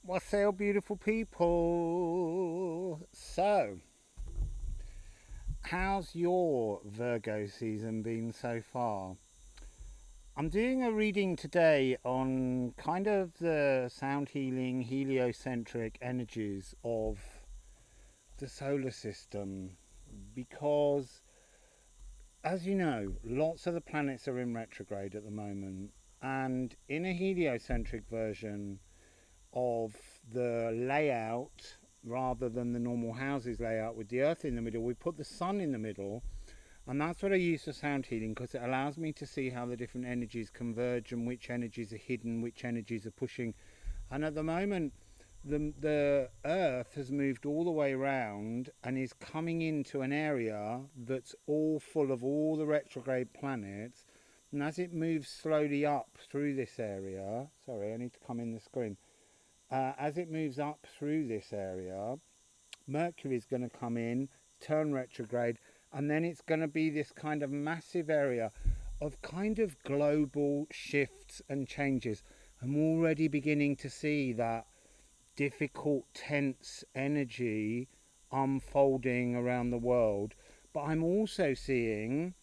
Wassail Beautiful People. So, how's your Virgo season been so far? I'm doing a reading today on kind of the sound healing, heliocentric energies of the solar system because, as you know, lots of the planets are in retrograde at the moment, and in a heliocentric version of the layout, rather than the normal houses layout with the earth in the middle, we put the sun in the middle, and that's what I use for sound healing because it allows me to see how the different energies converge and which energies are hidden, which energies are pushing. And at the moment, the earth has moved all the way around and is coming into an area that's all full of all the retrograde planets. And as it moves slowly up through this area, sorry, I need to come in the screen. As it moves up through this area, Mercury is going to come in, turn retrograde, and then it's going to be this kind of massive area of kind of global shifts and changes. I'm already beginning to see that difficult, tense energy unfolding around the world, but I'm also seeing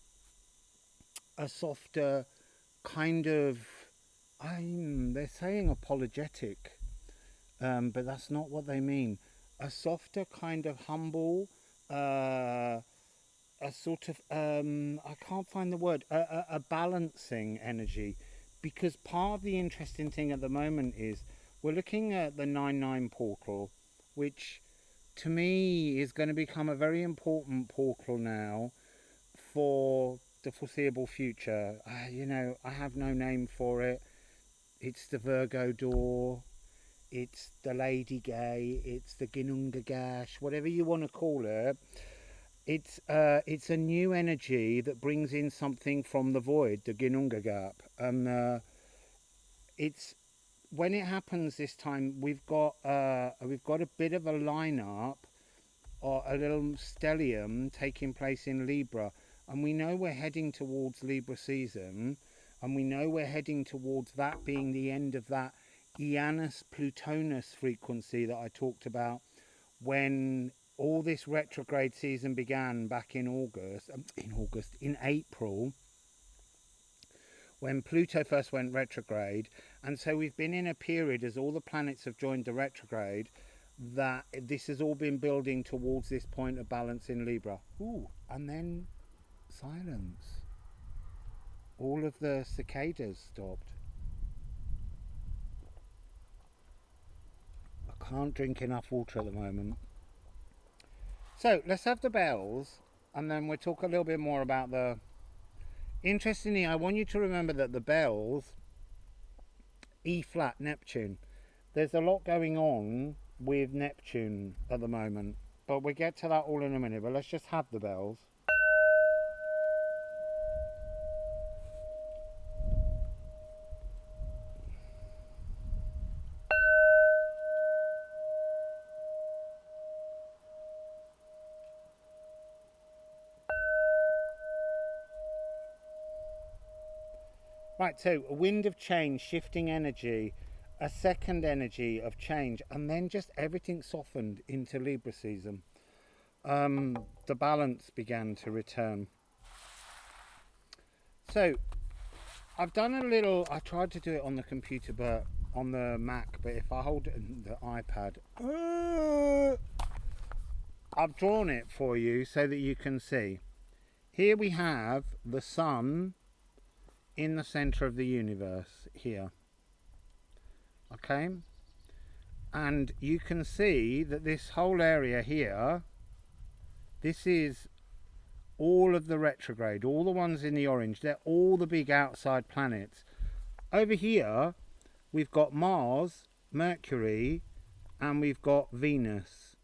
a softer kind of, they're saying apologetic, but that's not what they mean. A softer kind of humble, a sort of, I can't find the word, a balancing energy. Because part of the interesting thing at the moment is we're looking at the 9-9 portal, which to me is going to become a very important portal now for the foreseeable future. I have no name for it. It's the Virgo door. It's the Lady Gay, it's the Ginungagash, whatever you want to call it. It's a new energy that brings in something from the void, the Ginungagap. And it's when it happens this time, we've got a bit of a lineup or a little stellium taking place in Libra, and we know we're heading towards Libra season, and we know we're heading towards that being the end of that Janus Plutonus frequency that I talked about when all this retrograde season began back in April, when Pluto first went retrograde. And so we've been in a period, as all the planets have joined the retrograde, that this has all been building towards this point of balance in Libra. Ooh, and then silence. All of the cicadas stopped. Can't drink enough water at the moment. So let's have the bells, and then we'll talk a little bit more about the... Interestingly, I want you to remember that the bells, E flat, Neptune. There's a lot going on with Neptune at the moment, but we'll get to that all in a minute. But let's just have the bells. Right, so a wind of change, shifting energy, a second energy of change, and then just everything softened into Libra season. The balance began to return. So I've done a little, I tried to do it on the computer, but on the Mac, but if I hold it in the iPad, I've drawn it for you so that you can see. Here we have the sun in the center of the universe here. Okay? And you can see that this whole area here, this is all of the retrograde, all the ones in the orange, they're all the big outside planets. Over here, we've got Mars, Mercury, and we've got Venus.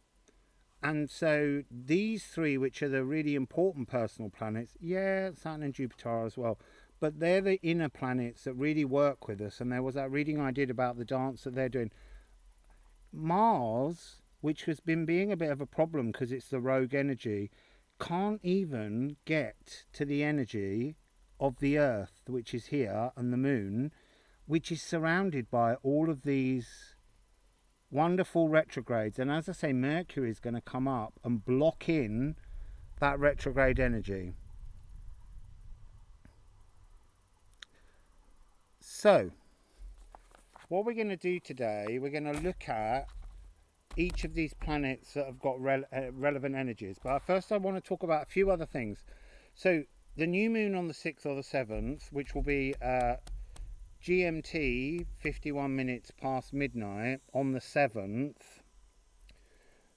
And so these three, which are the really important personal planets, yeah, Saturn and Jupiter are as well, but they're the inner planets that really work with us. And there was that reading I did about the dance that they're doing. Mars, which has been being a bit of a problem because it's the rogue energy, can't even get to the energy of the Earth, which is here, and the Moon, which is surrounded by all of these wonderful retrogrades. And as I say, Mercury is going to come up and block in that retrograde energy. So what we're going to do today, we're going to look at each of these planets that have got relevant energies. But first I want to talk about a few other things. So the new moon on the 6th or the 7th, which will be GMT 51 minutes past midnight on the 7th,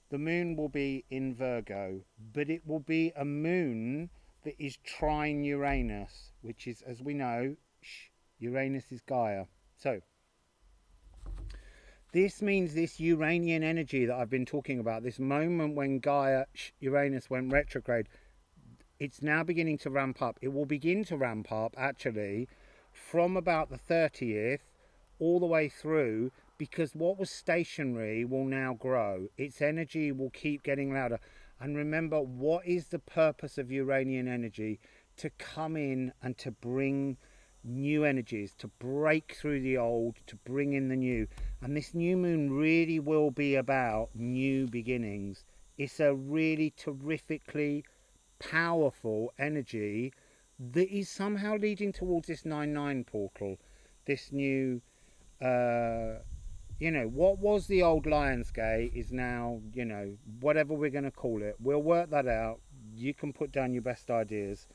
the moon will be in Virgo, but it will be a moon that is trine Uranus, which is, as we know, Uranus is Gaia. So this means this Uranian energy that I've been talking about, this moment when Gaia, Uranus went retrograde, it's now beginning to ramp up. It will begin to ramp up, actually, from about the 30th all the way through, because what was stationary will now grow. Its energy will keep getting louder. And remember, what is the purpose of Uranian energy? To come in and to bring new energies, to break through the old, to bring in the new. And this new moon really will be about new beginnings. It's a really terrifically powerful energy that is somehow leading towards this 9-9 portal, this new what was the old Lion's Gate is now, whatever we're going to call it. We'll work that out. You can put down your best ideas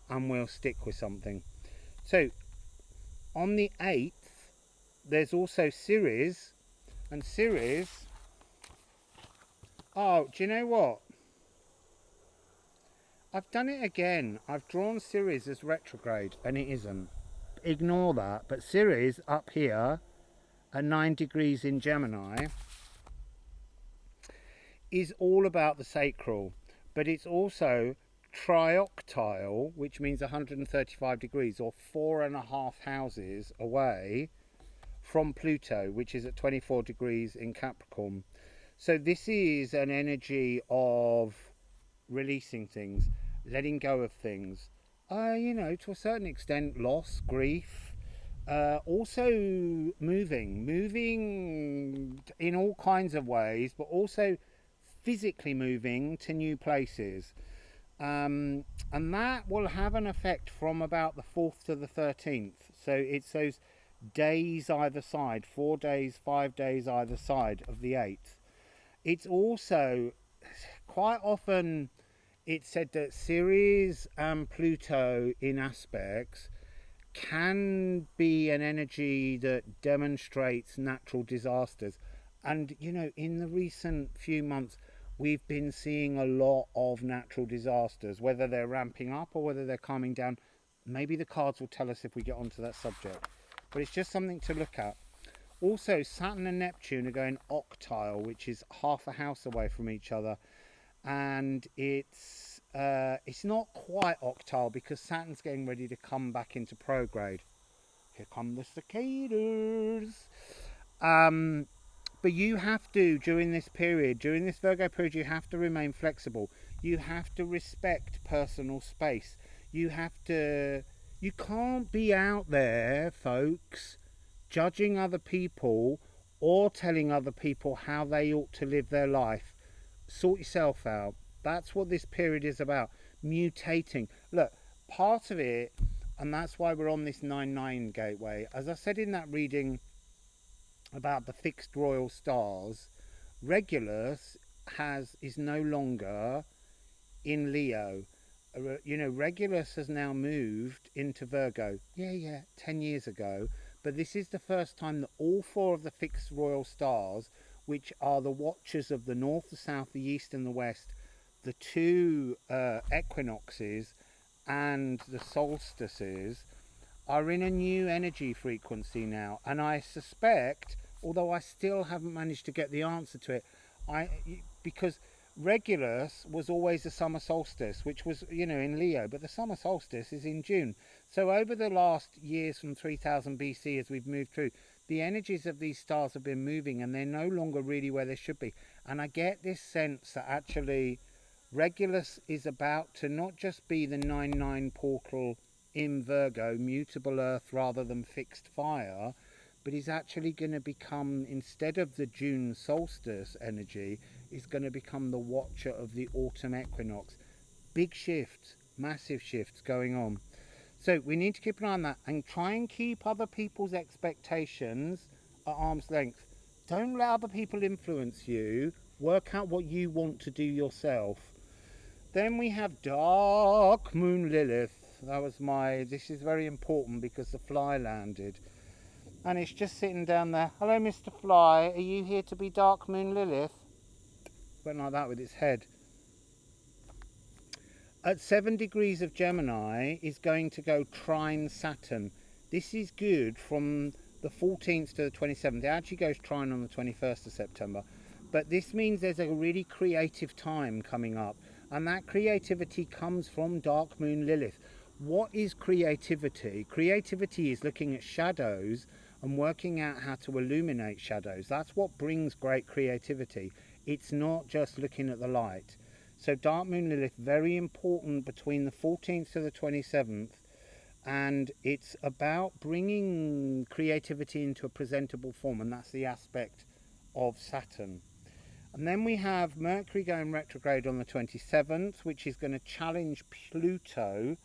and we'll stick with something. So on the 8th, there's also Ceres, and Ceres, do you know what? I've done it again. I've drawn Ceres as retrograde, and it isn't. Ignore that. But Ceres up here at 9 degrees in Gemini is all about the sacral, but it's also trioctile, which means 135 degrees, or 4.5 houses away from Pluto, which is at 24 degrees in Capricorn. So this is an energy of releasing things, letting go of things, to a certain extent, loss, grief, also moving in all kinds of ways, but also physically moving to new places. And that will have an effect from about the 4th to the 13th. So it's those days either side, 4 days, 5 days either side of the 8th. It's also quite often it's said that Ceres and Pluto in aspects can be an energy that demonstrates natural disasters. And in the recent few months we've been seeing a lot of natural disasters, whether they're ramping up or whether they're calming down. Maybe the cards will tell us if we get onto that subject, but it's just something to look at. Also, Saturn and Neptune are going octile, which is half a house away from each other, and it's not quite octile because Saturn's getting ready to come back into prograde. Here come the cicadas. But you have to, during this Virgo period, you have to remain flexible. You have to respect personal space. You can't be out there, folks, judging other people or telling other people how they ought to live their life. Sort yourself out. That's what this period is about. Mutating. Look, part of it, and that's why we're on this 9-9 gateway. As I said in that reading about the fixed royal stars, Regulus is no longer in Leo. Regulus has now moved into Virgo. 10 years ago. But this is the first time that all 4 of the fixed royal stars, which are the watchers of the north, the south, the east and the west, the 2 equinoxes and the solstices, are in a new energy frequency now. And I suspect, although I still haven't managed to get the answer to it, because Regulus was always the summer solstice, which was, in Leo, but the summer solstice is in June. So over the last years from 3000 BC, as we've moved through, the energies of these stars have been moving and they're no longer really where they should be. And I get this sense that actually Regulus is about to not just be the 9-9 portal in Virgo, mutable earth rather than fixed fire, but he's actually going to become, instead of the June solstice energy, he's going to become the watcher of the autumn equinox. Big shifts, massive shifts going on. So we need to keep an eye on that and try and keep other people's expectations at arm's length. Don't let other people influence you. Work out what you want to do yourself. Then we have Dark Moon Lilith. That was this is very important because the fly landed. And it's just sitting down there. Hello, Mr. Fly. Are you here to be Dark Moon Lilith? Went like that with its head. At 7 degrees of Gemini is going to go trine Saturn. This is good from the 14th to the 27th. It actually goes trine on the 21st of September. But this means there's a really creative time coming up. And that creativity comes from Dark Moon Lilith. What is creativity? Creativity is looking at shadows and working out how to illuminate shadows. That's what brings great creativity. It's not just looking at the light. So Dark Moon Lilith, very important between the 14th to the 27th, and it's about bringing creativity into a presentable form, and that's the aspect of Saturn. And then we have Mercury going retrograde on the 27th, which is going to challenge Pluto.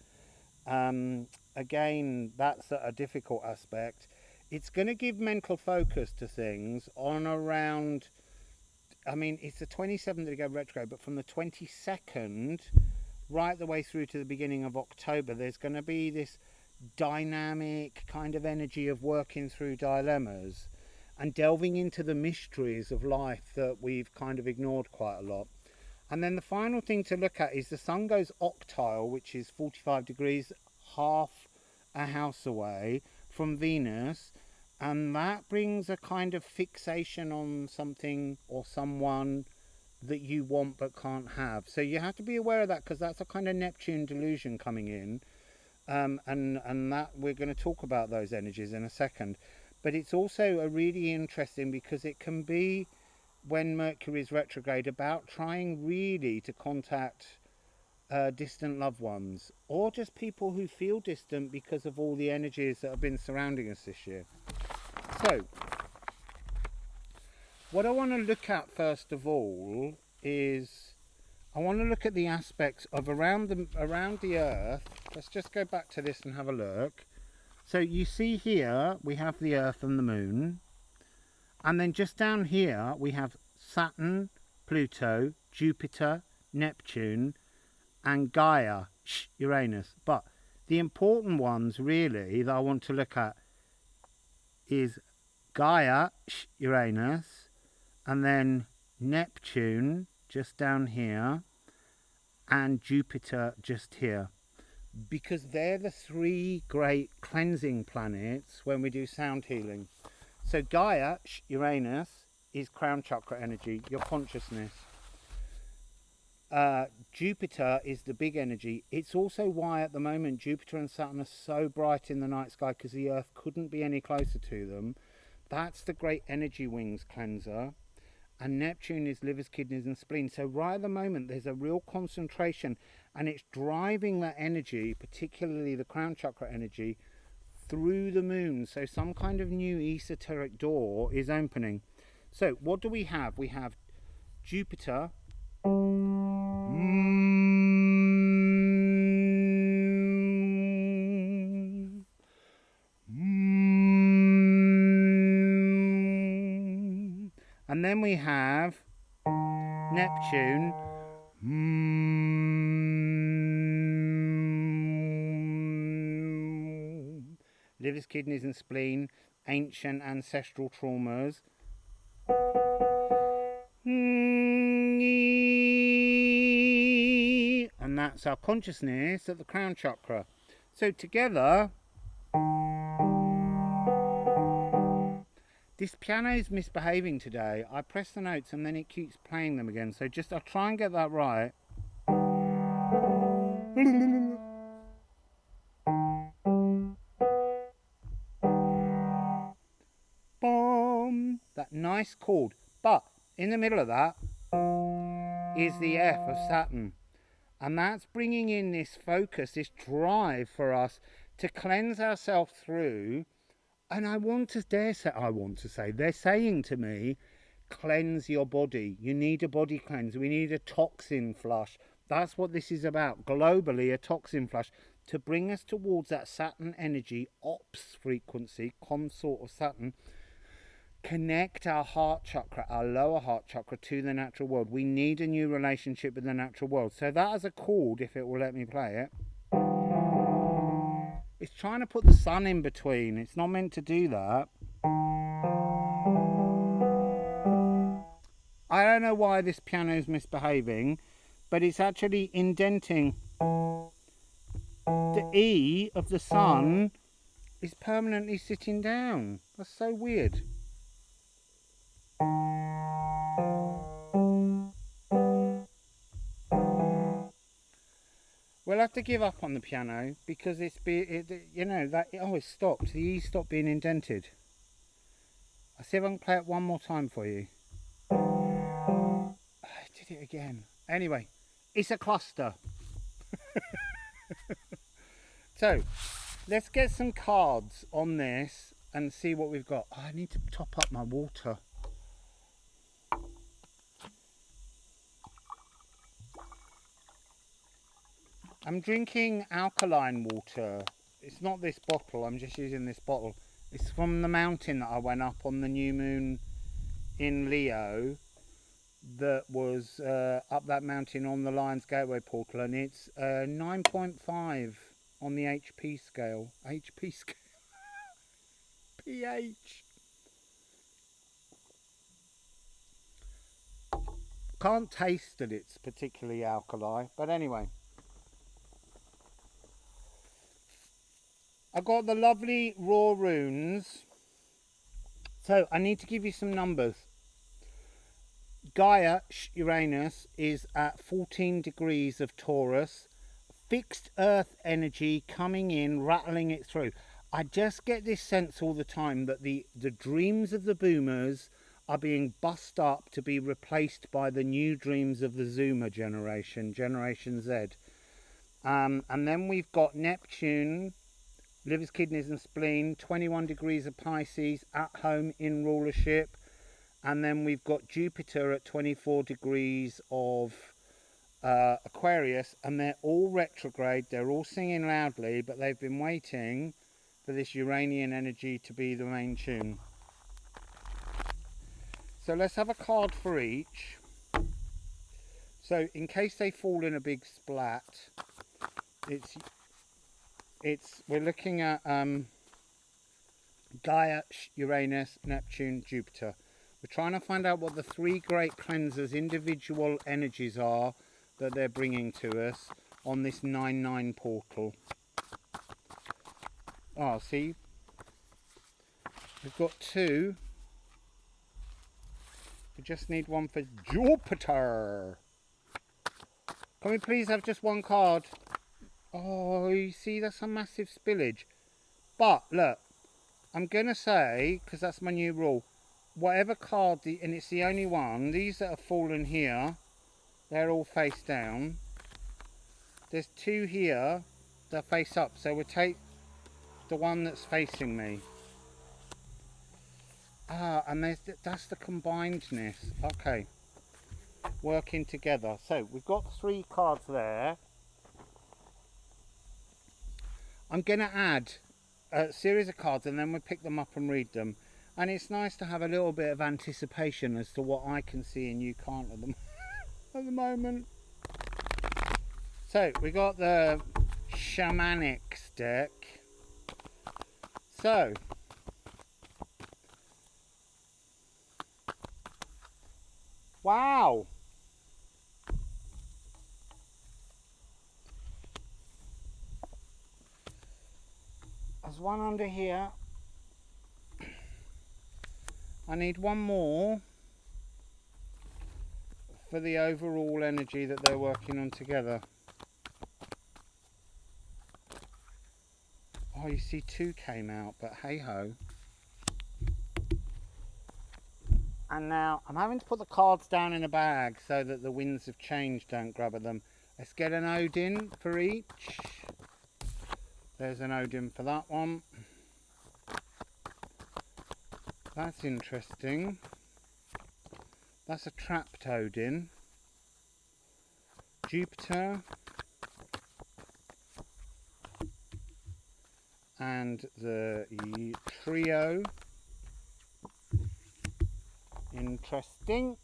Again, that's a difficult aspect. It's going to give mental focus to things on around... I mean, it's the 27th that it goes retrograde, but from the 22nd right the way through to the beginning of October, there's going to be this dynamic kind of energy of working through dilemmas and delving into the mysteries of life that we've kind of ignored quite a lot. And then the final thing to look at is the sun goes octile, which is 45 degrees, half a house away from Venus. And that brings a kind of fixation on something or someone that you want but can't have. So you have to be aware of that, because that's a kind of Neptune delusion coming in. And that we're going to talk about those energies in a second. But it's also a really interesting, because it can be, when Mercury is retrograde, about trying really to contact distant loved ones, or just people who feel distant because of all the energies that have been surrounding us this year. So, what I want to look at first of all is, I want to look at the aspects of around the Earth. Let's just go back to this and have a look. So you see here we have the Earth and the Moon, and then just down here we have Saturn, Pluto, Jupiter, Neptune, and Gaia, Uranus. But the important ones really that I want to look at is Gaia, Uranus, and then Neptune just down here, and Jupiter just here, because they're the three great cleansing planets when we do sound healing. So Gaia, Uranus, is crown chakra energy, your consciousness. Jupiter is the big energy. It's also why at the moment Jupiter and Saturn are so bright in the night sky, because the Earth couldn't be any closer to them. That's the great energy wings cleanser. And Neptune is livers, kidneys and spleen. So right at the moment there's a real concentration, and it's driving that energy, particularly the crown chakra energy, through the moon. So some kind of new esoteric door is opening. So what do we have? We have Jupiter, and then we have Neptune, livers, kidneys and spleen, ancient ancestral traumas. And that's our consciousness at the crown chakra. So together, this piano is misbehaving today. I press the notes and then it keeps playing them again. So I'll try and get that right. Boom! That nice chord. But in the middle of that is the F of Saturn. And that's bringing in this focus, this drive for us to cleanse ourselves through And I want to say, they're saying to me, cleanse your body. You need a body cleanse. We need a toxin flush. That's what this is about. Globally, a toxin flush to bring us towards that Saturn energy, ops frequency, consort of Saturn. Connect our heart chakra, our lower heart chakra, to the natural world. We need a new relationship with the natural world. So that is a chord, if it will let me play it. It's trying to put the sun in between. It's not meant to do that. I don't know why this piano is misbehaving, but it's actually indenting. The E of the sun is permanently sitting down. That's so weird. We'll have to give up on the piano because it's it stopped. The E stopped being indented. I'll see if I can play it one more time for you. I did it again. Anyway, it's a cluster. So, let's get some cards on this and see what we've got. Oh, I need to top up my water. I'm drinking alkaline water. It's not this bottle, I'm just using this bottle. It's from the mountain that I went up on the new moon in Leo. That was up that mountain on the Lion's Gateway portal, and it's 9.5 on the HP scale. HP scale. pH. Can't taste that it's particularly alkali, but anyway. I got the lovely Raw Runes. So I need to give you some numbers. Gaia, Uranus, is at 14 degrees of Taurus. Fixed earth energy coming in, rattling it through. I just get this sense all the time that the dreams of the boomers are being bussed up to be replaced by the new dreams of the Zoomer generation, Generation Z. And then we've got Neptune, livers, kidneys and spleen, 21 degrees of Pisces, at home in rulership. And then we've got Jupiter at 24 degrees of Aquarius, and they're all retrograde. They're all singing loudly, but they've been waiting for this Uranian energy to be the main tune. So let's have a card for each. So in case they fall in a big splat, we're looking at Gaia, Uranus, Neptune, Jupiter. We're trying to find out what the three great cleansers' individual energies are that they're bringing to us on this 9-9 portal. Oh, see? We've got two. We just need one for Jupiter. Can we please have just one card? Oh, you see, that's a massive spillage. But, look, I'm going to say, because that's my new rule, whatever card, and it's the only one, these that have fallen here, they're all face down. There's two here that are face up, so we'll take the one that's facing me. Ah, and that's the combinedness. Okay. Working together. So, we've got 3 cards there. I'm going to add a series of cards and then we'll pick them up and read them. And it's nice to have a little bit of anticipation as to what I can see and you can't at the moment. So, we got the Shamanics deck. So, wow! There's one under here. I need one more for the overall energy that they're working on together. Oh, you see 2 came out, but hey ho. And now I'm having to put the cards down in a bag so that the winds of change don't grab at them. Let's get an Odin for each. There's an Odin for that one. That's interesting. That's a trap toad in. Jupiter. And the trio. Interesting.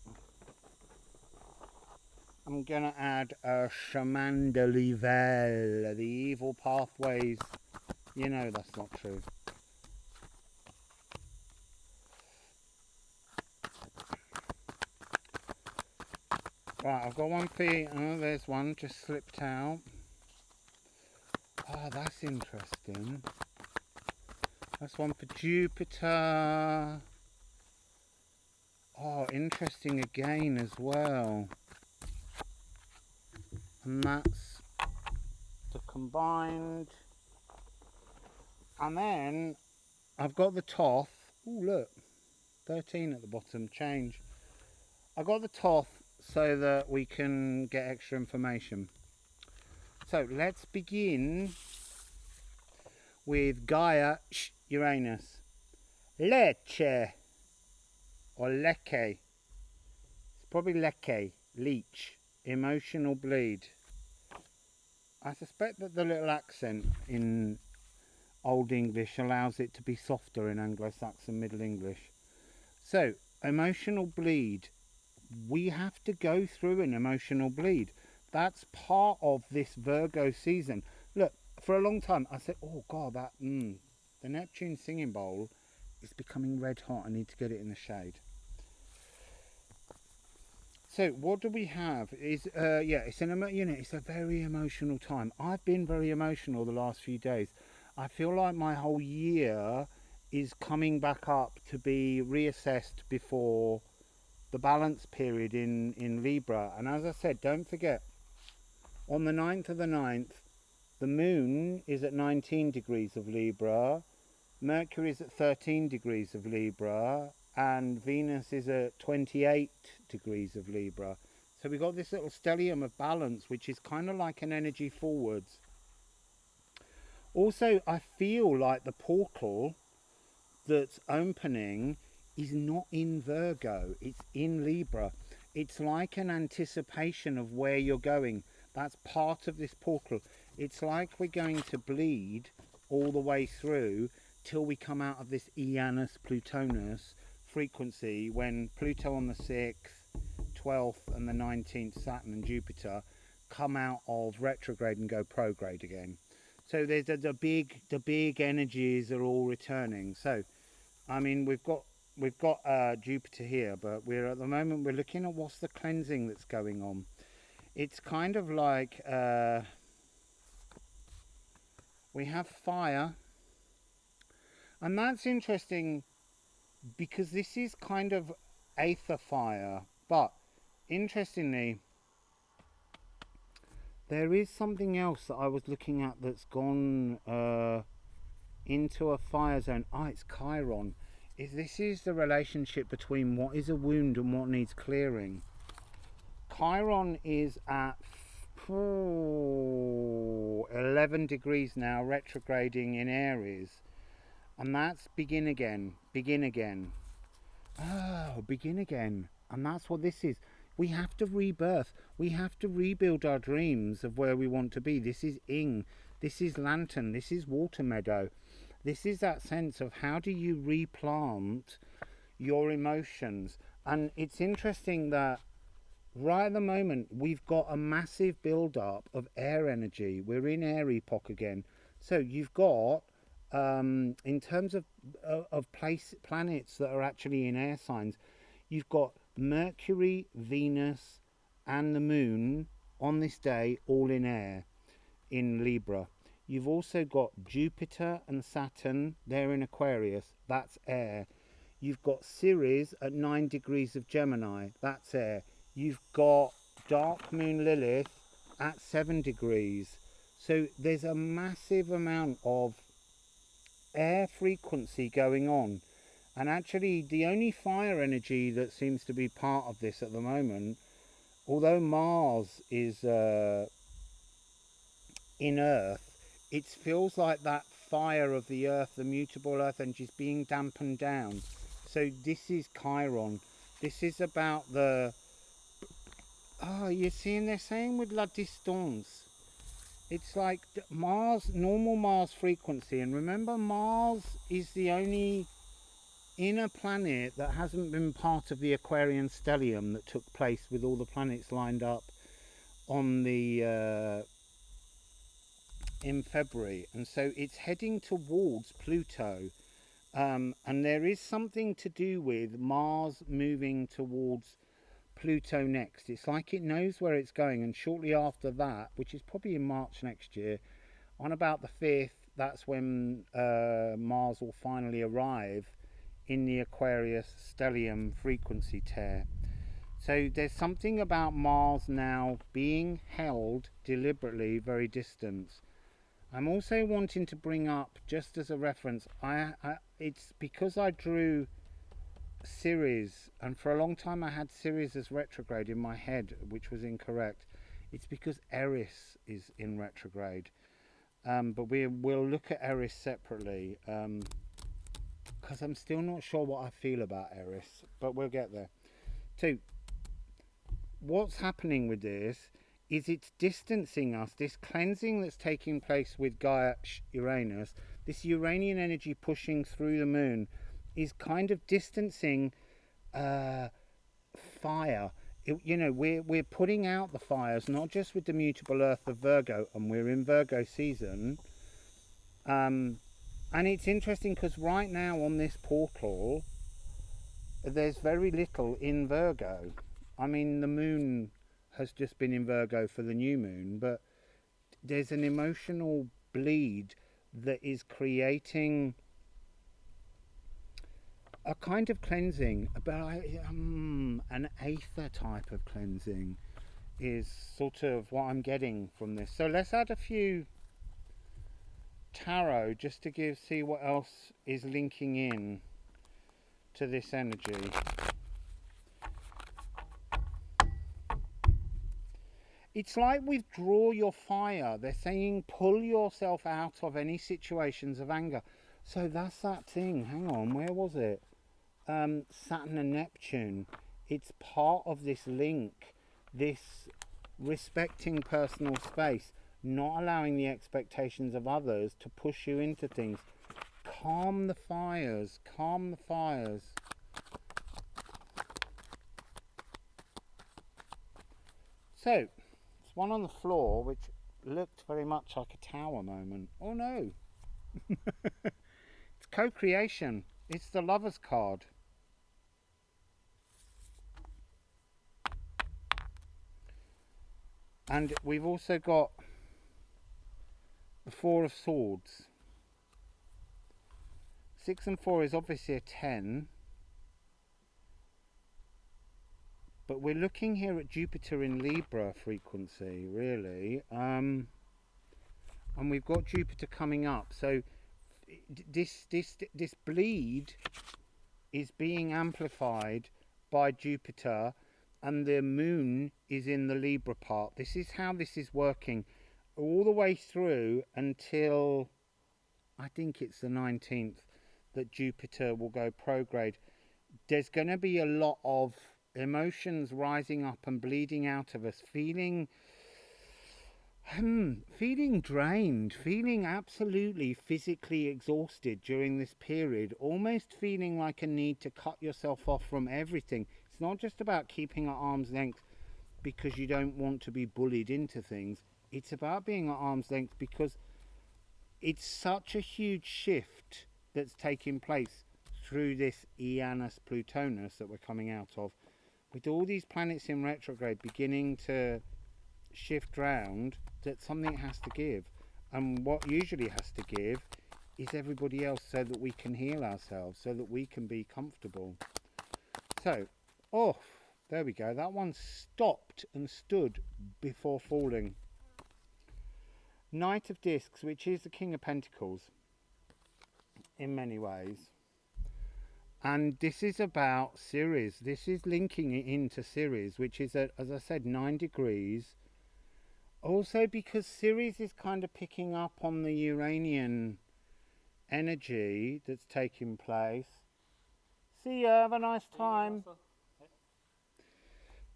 I'm going to add a Shaman de Livelle. The evil pathways. You know that's not true. Right, I've got one for you. Oh, there's one just slipped out. Oh, that's interesting. That's one for Jupiter. Oh, interesting again as well. And that's the combined. And then I've got the Toth. Oh, look. 13 at the bottom. Change. I got the Toth so that we can get extra information. So let's begin with Gaia Uranus. Leche or Leke. It's probably Leke. Leech. Emotional bleed. I suspect that the little accent in Old English allows it to be softer in Anglo-Saxon Middle English. So, emotional bleed. We have to go through an emotional bleed. That's part of this Virgo season. Look, for a long time I said, oh God, that the Neptune singing bowl is becoming red hot. I need to get it in the shade. So what do we have? It's a very emotional time. I've been very emotional the last few days. I feel like my whole year is coming back up to be reassessed before the balance period in Libra. And as I said, don't forget, on the 9th of the 9th, the moon is at 19 degrees of Libra, Mercury is at 13 degrees of Libra, and Venus is at 28 degrees of Libra. So we've got this little stellium of balance, which is kind of like an energy forwards. Also, I feel like the portal that's opening is not in Virgo, it's in Libra. It's like an anticipation of where you're going. That's part of this portal. It's like we're going to bleed all the way through till we come out of this Ianus Plutonus frequency, when Pluto on the 6th, 12th and the 19th, Saturn and Jupiter come out of retrograde and go prograde again. So there's the big energies are all returning. So I mean, we've got Jupiter here, but at the moment we're looking at what's the cleansing that's going on. It's kind of like we have fire, and that's interesting because this is kind of aether fire, but interestingly there is something else that I was looking at that's gone into a fire zone. It's Chiron. This is the relationship between what is a wound and what needs clearing. Chiron is at 11 degrees now, retrograding in Aries, and that's begin again. Oh, begin again. And that's what this is. We have to rebirth. We have to rebuild our dreams of where we want to be. This is Ing. This is Lantern. This is Water Meadow. This is that sense of how do you replant your emotions. And it's interesting that right at the moment we've got a massive build-up of air energy. We're in air epoch again. So you've got, in terms of planets that are actually in air signs, you've got Mercury, Venus and the Moon on this day all in air in Libra. You've also got Jupiter and Saturn, they're in Aquarius, that's air. You've got Ceres at 9 degrees of Gemini, that's air. You've got Dark Moon Lilith at 7 degrees. So there's a massive amount of air frequency going on. And actually the only fire energy that seems to be part of this at the moment, although Mars is in Earth, it feels like that fire of the Earth, the mutable Earth energy, is being dampened down. So this is Chiron. This is about the... Oh, you're seeing they're saying with la distance. It's like Mars, normal Mars frequency. And remember, Mars is the only inner planet that hasn't been part of the Aquarian stellium that took place with all the planets lined up on the in February, and so it's heading towards Pluto, and there is something to do with Mars moving towards Pluto next. It's like it knows where it's going, and shortly after that, which is probably in March next year, on about the 5th, that's when Mars will finally arrive in the Aquarius stellium frequency tear. So there's something about Mars now being held deliberately very distant. I'm also wanting to bring up, just as a reference, it's because I drew Ceres, and for a long time I had Ceres as retrograde in my head, which was incorrect. It's because Eris is in retrograde. But we'll look at Eris separately, because I'm still not sure what I feel about Eris, but we'll get there. So, what's happening with this is it's distancing us. This cleansing that's taking place with Gaia Uranus, this Uranian energy pushing through the moon, is kind of distancing fire. We're putting out the fires, not just with the mutable earth of Virgo, and we're in Virgo season. And it's interesting because right now on this portal, there's very little in Virgo. I mean, the moon has just been in Virgo for the new moon, but there's an emotional bleed that is creating a kind of cleansing, about an aether type of cleansing is sort of what I'm getting from this. So let's add a few tarot just to see what else is linking in to this energy. It's like withdraw your fire. They're saying pull yourself out of any situations of anger. So that's that thing. Hang on, where was it? Saturn and Neptune. It's part of this link, this respecting personal space, not allowing the expectations of others to push you into things. Calm the fires, calm the fires. So, it's one on the floor which looked very much like a tower moment. Oh no. It's co-creation. It's the Lover's card. And we've also got the Four of Swords. 6 and 4 is obviously a 10. But we're looking here at Jupiter in Libra frequency, really. And we've got Jupiter coming up. So this bleed is being amplified by Jupiter, and the moon is in the Libra part. This is how this is working all the way through until I think it's the 19th that Jupiter will go prograde. There's going to be a lot of emotions rising up and bleeding out of us, feeling drained, feeling absolutely physically exhausted during this period, almost feeling like a need to cut yourself off from everything. It's not just about keeping at arm's length because you don't want to be bullied into things. It's about being at arm's length because it's such a huge shift that's taking place through this Janus Plutonus that we're coming out of, with all these planets in retrograde beginning to shift round, that something has to give. And what usually has to give is everybody else, so that we can heal ourselves, so that we can be comfortable. So, there we go. That one stopped and stood before falling. Knight of Discs, which is the King of Pentacles in many ways. And this is about Ceres. This is linking it into Ceres, which is, at, as I said, 9 degrees. Also because Ceres is kind of picking up on the Uranian energy that's taking place. See you. Have a nice time.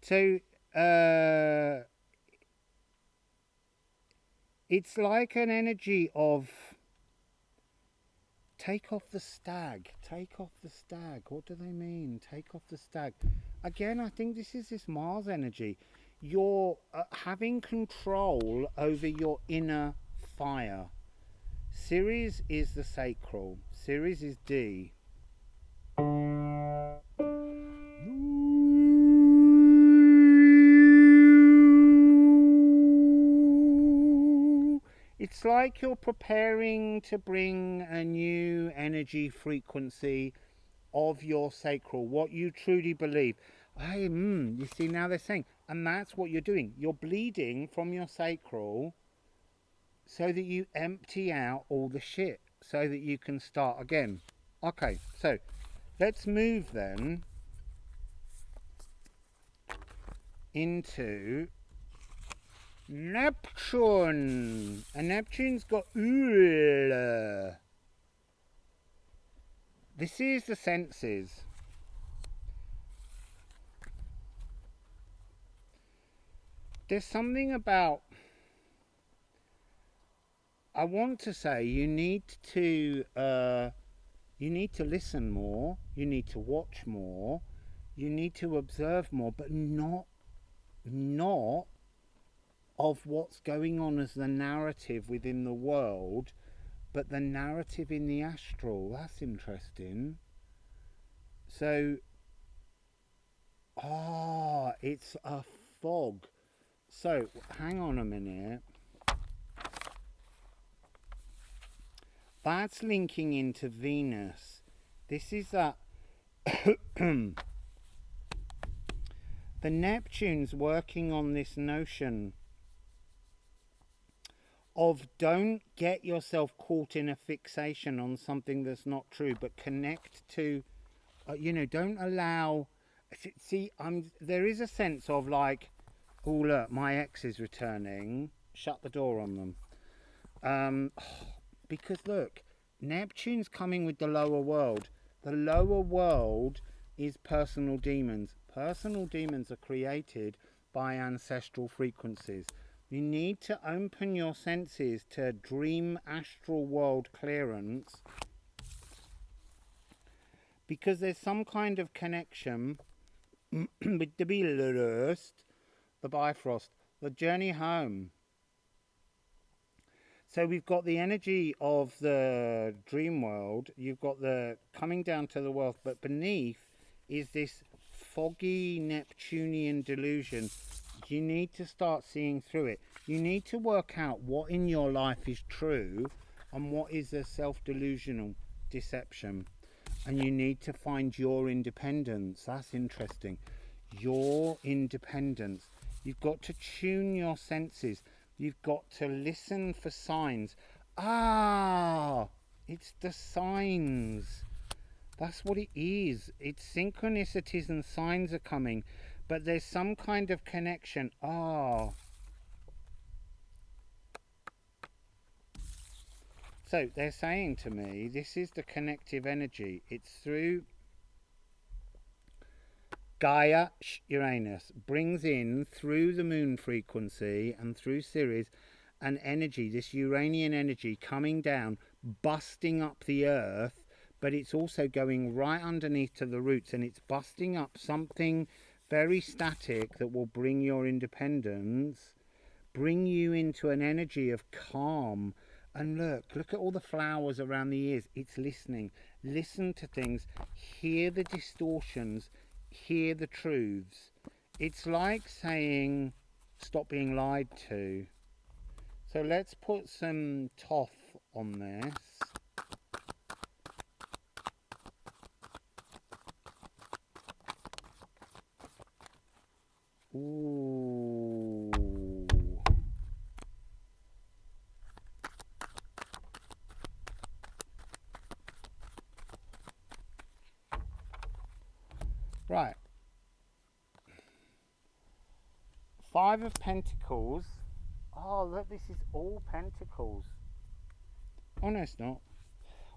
So, it's like an energy of take off the stag. Take off the stag. What do they mean? Take off the stag. Again, I think this is this Mars energy. You're having control over your inner fire. Ceres is the sacral. Ceres is D. It's like you're preparing to bring a new energy frequency of your sacral, what you truly believe. You see, now they're saying, and that's what you're doing. You're bleeding from your sacral so that you empty out all the shit, so that you can start again. Okay, so let's move then into Neptune. And Neptune's got this is the senses. There's something about, I want to say, you need to listen more, you need to watch more, you need to observe more, but not of what's going on as the narrative within the world, but the narrative in the astral. That's interesting. So, it's a fog. So, hang on a minute. That's linking into Venus. This is that the Neptune's working on this notion of don't get yourself caught in a fixation on something that's not true, but connect to, don't allow, see, there is a sense of like, oh look, my ex is returning, shut the door on them. Because look, Neptune's coming with the lower world. The lower world is personal demons. Personal demons are created by ancestral frequencies. You need to open your senses to dream astral world clearance, because there's some kind of connection with the Villoldo, the Bifrost, the journey home. So we've got the energy of the dream world, you've got the coming down to the world, but beneath is this foggy Neptunian delusion. You need to start seeing through it. You need to work out what in your life is true and what is a self-delusional deception. And you need to find your independence. That's interesting. Your independence. You've got to tune your senses. You've got to listen for signs. It's the signs. That's what it is. It's synchronicities and signs are coming. But there's some kind of connection. So they're saying to me, this is the connective energy. It's through Gaia, Uranus, brings in through the moon frequency and through Ceres an energy, this Uranian energy coming down, busting up the earth, but it's also going right underneath to the roots, and it's busting up something very static that will bring your independence, bring you into an energy of calm. And look at all the flowers around the ears. It's listening. Listen to things. Hear the distortions. Hear the truths. It's like saying, stop being lied to. So let's put some toff on this. Ooh. Right. Five of Pentacles. Oh, look, this is all Pentacles. Oh, no, it's not.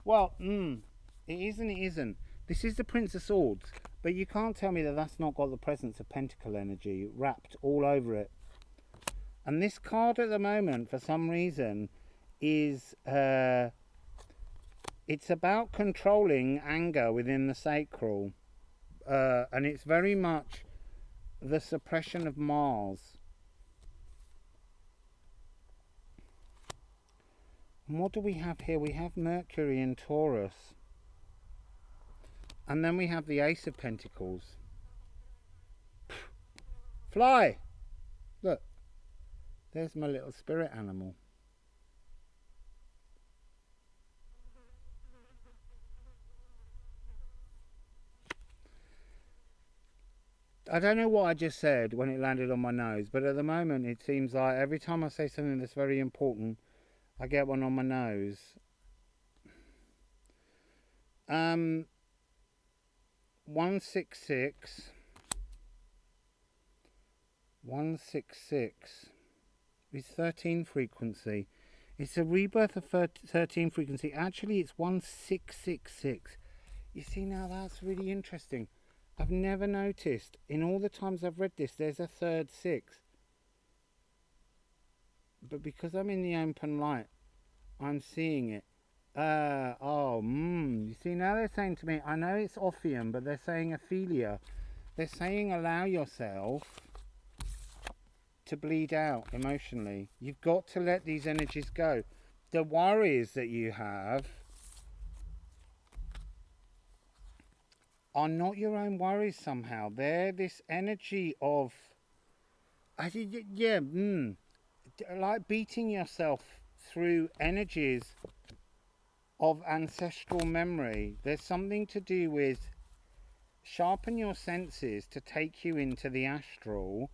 Well, it is and it isn't. This is the Prince of Swords, but you can't tell me that that's not got the presence of Pentacle energy wrapped all over it. And this card at the moment, for some reason, is it's about controlling anger within the sacral, and it's very much the suppression of Mars. And what do we have here? We have Mercury in Taurus. And then we have the Ace of Pentacles. Fly! Look, there's my little spirit animal. I don't know what I just said when it landed on my nose, but at the moment it seems like every time I say something that's very important, I get one on my nose. 166 is 13 frequency. It's a rebirth of 13 frequency. Actually, it's 1666. You see, now that's really interesting. I've never noticed, in all the times I've read this, there's a third 6. But because I'm in the open light, I'm seeing it. You see, now they're saying to me, I know it's Ophium, but they're saying Ophelia. They're saying allow yourself to bleed out emotionally. You've got to let these energies go. The worries that you have are not your own worries somehow. They're this energy of, like beating yourself through energies of ancestral memory. There's something to do with sharpen your senses to take you into the astral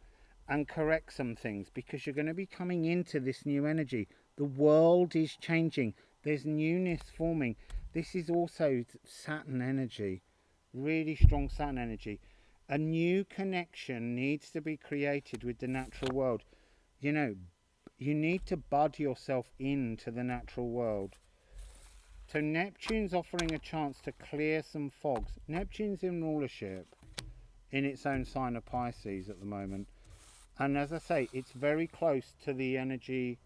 and correct some things, because you're going to be coming into this new energy. The world is changing. There's newness forming. This is also Saturn energy. Really strong Saturn energy. A new connection needs to be created with the natural world. You know, you need to bud yourself into the natural world. So Neptune's offering a chance to clear some fogs. Neptune's in rulership in its own sign of Pisces at the moment. And as I say, it's very close to the energy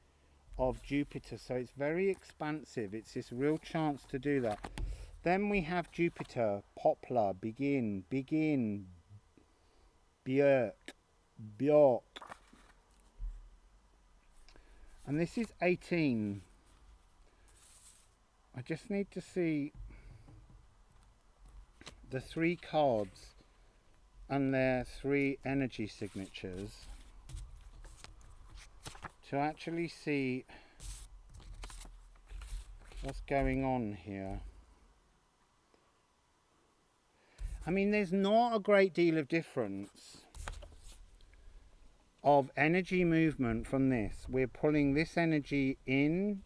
of Jupiter. So it's very expansive. It's this real chance to do that. Then we have Jupiter, poplar, begin, björk. And this is 18. I just need to see the 3 cards and their 3 energy signatures to actually see what's going on here. I mean, there's not a great deal of difference of energy movement from this. We're pulling this energy in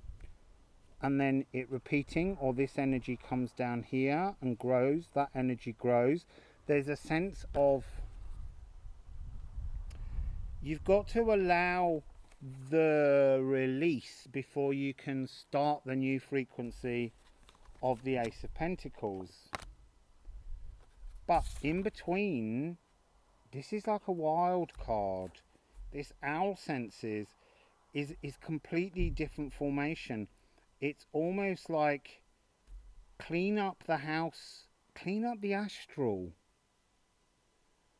and then it repeating, or this energy comes down here and grows, that energy grows. There's a sense of you've got to allow the release before you can start the new frequency of the Ace of Pentacles. But in between, this is like a wild card. This owl senses is completely different formation. It's almost like clean up the house, clean up the astral.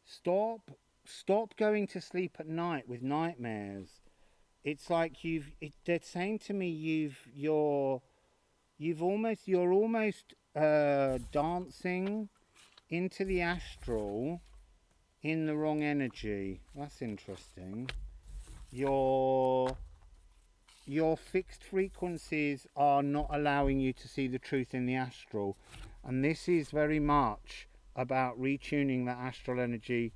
Stop going to sleep at night with nightmares. It's like they're saying to me you're almost dancing into the astral in the wrong energy. That's interesting. Your fixed frequencies are not allowing you to see the truth in the astral, and this is very much about retuning that astral energy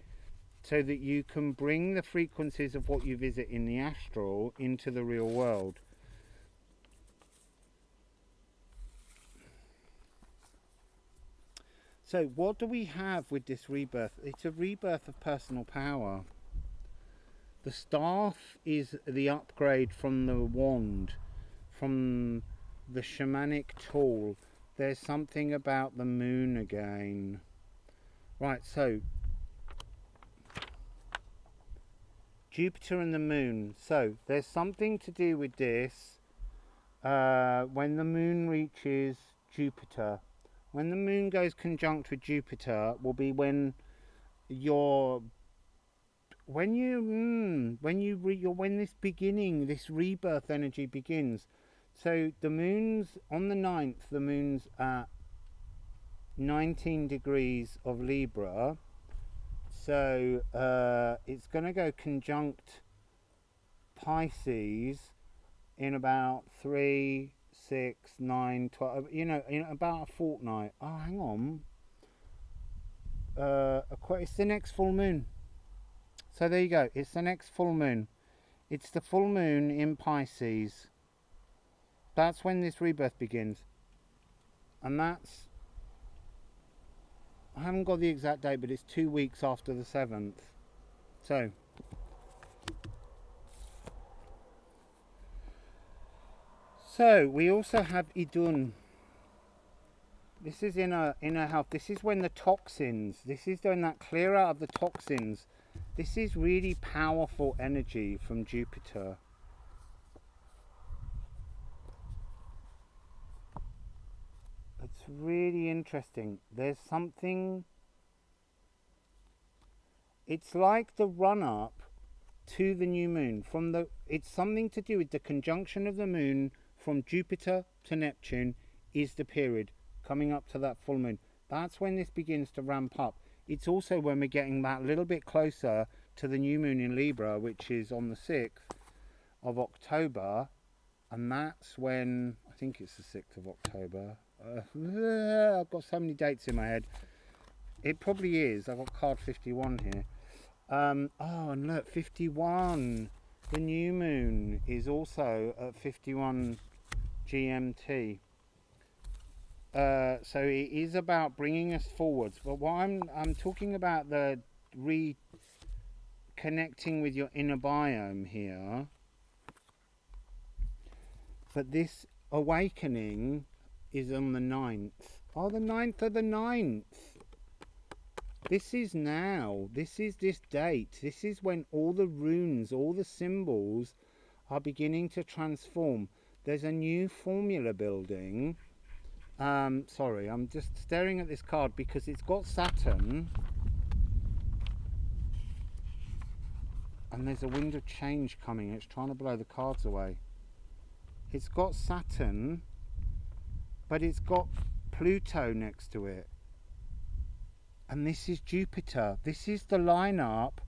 so that you can bring the frequencies of what you visit in the astral into the real world. So what do we have with this rebirth? It's a rebirth of personal power. The staff is the upgrade from the wand, from the shamanic tool. there's something about the moon again. Right, so Jupiter and the moon. So there's something to do with this when the moon reaches Jupiter. When the moon goes conjunct with Jupiter will be when this rebirth energy begins. So the moon's on the 9th, the moon's at 19 degrees of Libra. So it's going to go conjunct Pisces in about 3, 6, 9, 12, in about a fortnight. Oh, hang on. It's the next full moon. So there you go. It's the next full moon. It's the full moon in Pisces. That's when this rebirth begins. And that's... I haven't got the exact date, but it's 2 weeks after the 7th. So we also have Idun. This is inner health. This is when the toxins, this is doing that clear out of the toxins. This is really powerful energy from Jupiter. It's really interesting. There's something, it's like the run-up to the new moon. It's something to do with the conjunction of the moon from Jupiter to Neptune is the period coming up to that full moon. That's when this begins to ramp up. It's also when we're getting that little bit closer to the new moon in Libra, which is on the 6th of October. And that's when, I think it's the 6th of October. I've got so many dates in my head. It probably is. I've got card 51 here. Oh, and look, 51. The new moon is also at 51 GMT. So it is about bringing us forwards. But what I'm talking about the reconnecting with your inner biome here. But this awakening is on the 9th. Oh, the 9th of the 9th. This is now. This is this date. This is when all the runes, all the symbols are beginning to transform. There's a new formula building. Sorry, I'm just staring at this card because it's got Saturn. And there's a wind of change coming. It's trying to blow the cards away. It's got Saturn, but it's got Pluto next to it. And this is Jupiter. This is the lineup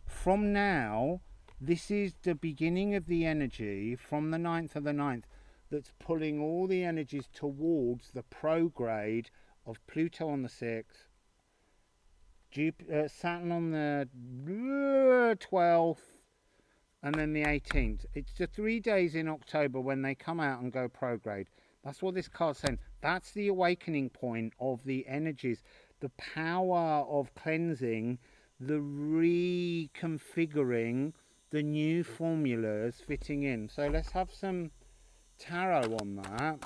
from now. This is the beginning of the energy from the 9th of the 9th that's pulling all the energies towards the prograde of Pluto on the 6th, Saturn on the 12th, and then the 18th. It's the 3 days in October when they come out and go prograde. That's what this card's saying. That's the awakening point of the energies, the power of cleansing, the reconfiguring, the new formulas fitting in. So let's have some tarot on that.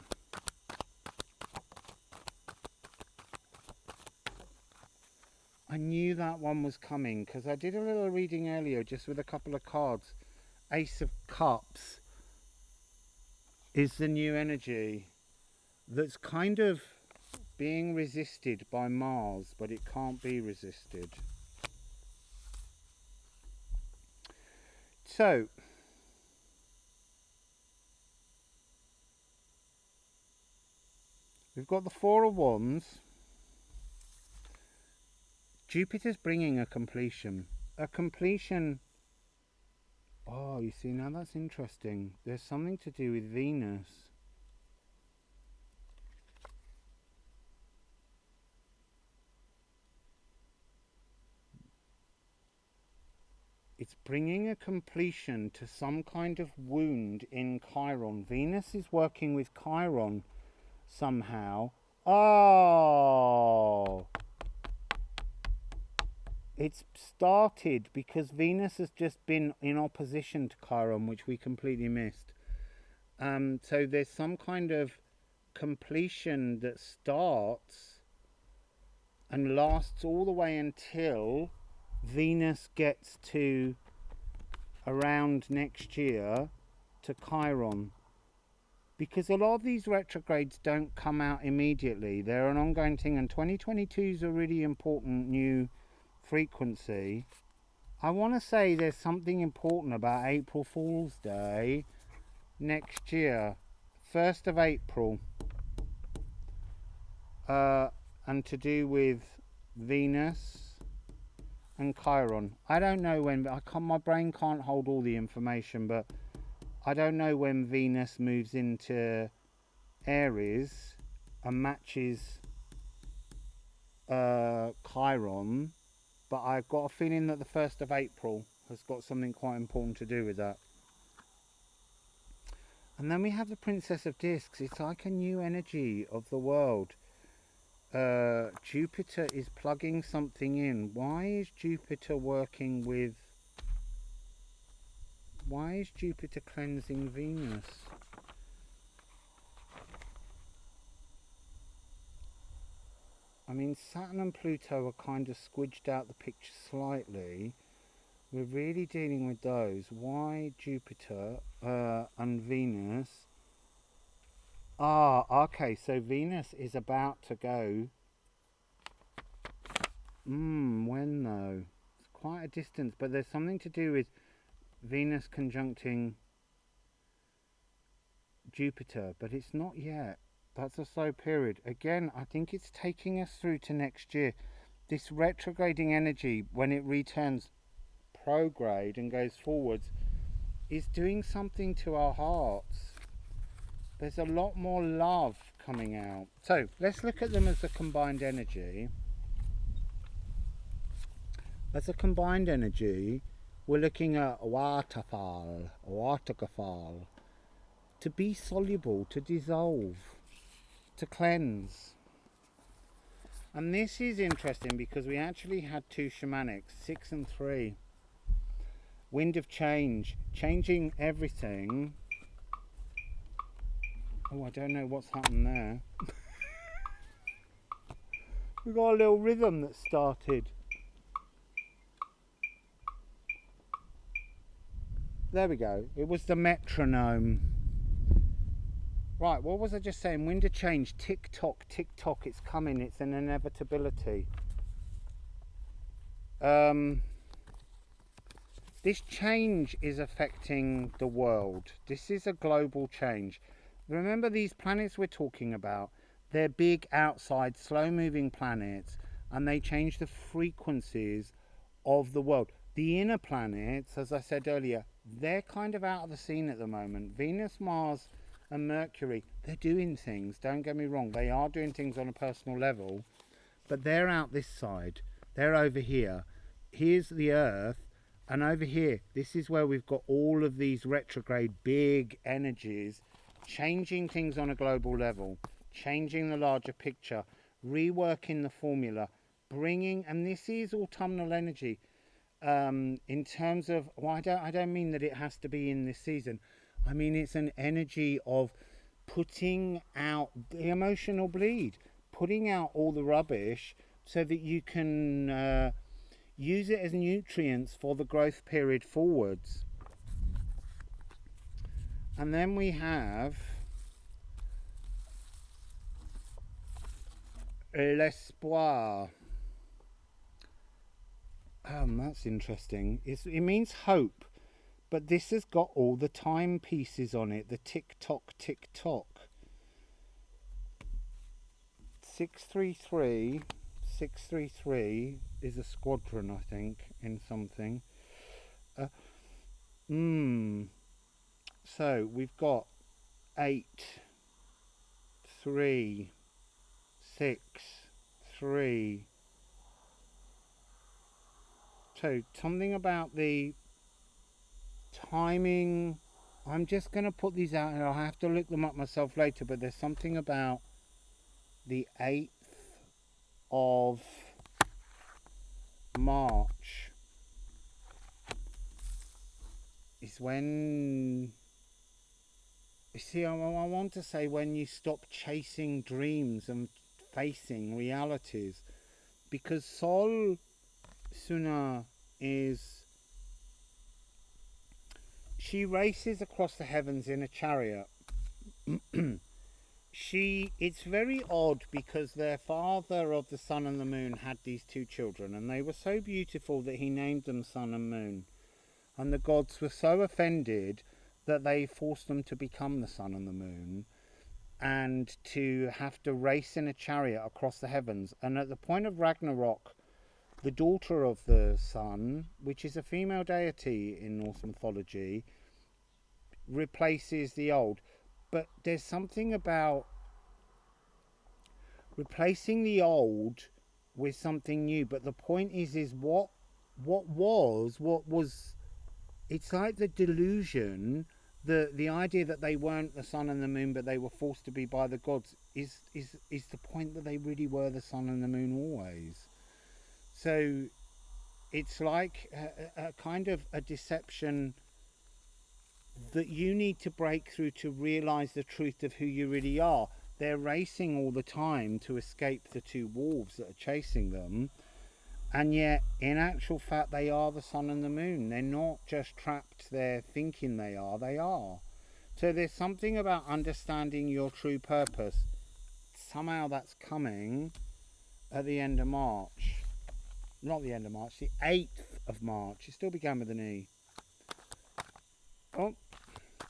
I knew that one was coming because I did a little reading earlier just with a couple of cards. Ace of Cups is the new energy that's kind of being resisted by Mars, but it can't be resisted. So we've got the Four of Wands. Jupiter's bringing a completion. A completion. Oh, you see, now that's interesting. There's something to do with Venus. It's bringing a completion to some kind of wound in Chiron. Venus is working with Chiron somehow. Oh! It's started because Venus has just been in opposition to Chiron, which we completely missed. So there's some kind of completion that starts and lasts all the way until Venus gets to around next year to Chiron. Because a lot of these retrogrades don't come out immediately. They're an ongoing thing, and 2022 is a really important new frequency. I want to say there's something important about April Fool's Day next year, 1st of April, and to do with Venus and Chiron. I don't know when, my brain can't hold all the information, but I don't know when Venus moves into Aries and matches Chiron, but I've got a feeling that the 1st of April has got something quite important to do with that. And then we have the Princess of Discs. It's like a new energy of the world. Jupiter is plugging something in. Why is Jupiter cleansing Venus? I mean, Saturn and Pluto are kind of squidged out the picture slightly. We're really dealing with those. Why Jupiter and Venus? Okay, so Venus is about to go. When though? It's quite a distance, but there's something to do with Venus conjuncting Jupiter, but it's not yet. That's a slow period. Again, I think it's taking us through to next year. This retrograding energy, when it returns prograde and goes forwards, is doing something to our hearts. There's a lot more love coming out. So let's look at them as a combined energy. As a combined energy, we're looking at waterfall, to be soluble, to dissolve, to cleanse. And this is interesting because we actually had two shamanics, 6 and 3. Wind of change, changing everything. Oh, I don't know what's happened there. We got a little rhythm that started. There we go. It was the metronome. Right, what was I just saying? Wind of change, tick tock, it's coming, it's an inevitability. This change is affecting the world. This is a global change. Remember, these planets we're talking about, they're big outside, slow moving planets, and they change the frequencies of the world. The inner planets, as I said earlier, they're kind of out of the scene at the moment. Venus, Mars and Mercury, they're doing things, don't get me wrong, they are doing things on a personal level, but they're out this side, they're over here. Here's the Earth, and over here, this is where we've got all of these retrograde big energies changing things on a global level, changing the larger picture, reworking the formula, bringing, and this is autumnal energy. In terms of, well, I don't mean that it has to be in this season. I mean, it's an energy of putting out the emotional bleed, putting out all the rubbish so that you can use it as nutrients for the growth period forwards. And then we have l'espoir. That's interesting. It means hope, but this has got all the timepieces on it. The tick tock, 633. 633 is a squadron, I think, in something. So we've got 8, 3, 6, 3. So something about the timing. I'm just going to put these out and I'll have to look them up myself later, but there's something about the 8th of March is when You see, I want to say when you stop chasing dreams and facing realities, because Sol Suna is, she races across the heavens in a chariot. It's very odd because their father of the sun and the moon had these two children, and they were so beautiful that he named them Sun and Moon. And the gods were so offended that they forced them to become the sun and the moon and to have to race in a chariot across the heavens. And at the point of Ragnarok, the daughter of the sun, which is a female deity in Norse mythology, replaces the old. But there's something about replacing the old with something new. But the point is what was it's like the delusion, the idea that they weren't the sun and the moon but they were forced to be by the gods is the point that they really were the sun and the moon always. So it's like a kind of a deception that you need to break through to realize the truth of who you really are. They're racing all the time to escape the two wolves that are chasing them, and yet in actual fact they are the sun and the moon. They're not just trapped there thinking they are. So there's something about understanding your true purpose. Somehow that's coming at the end of March. Not the end of March, the 8th of March. It still began with an E. Oh,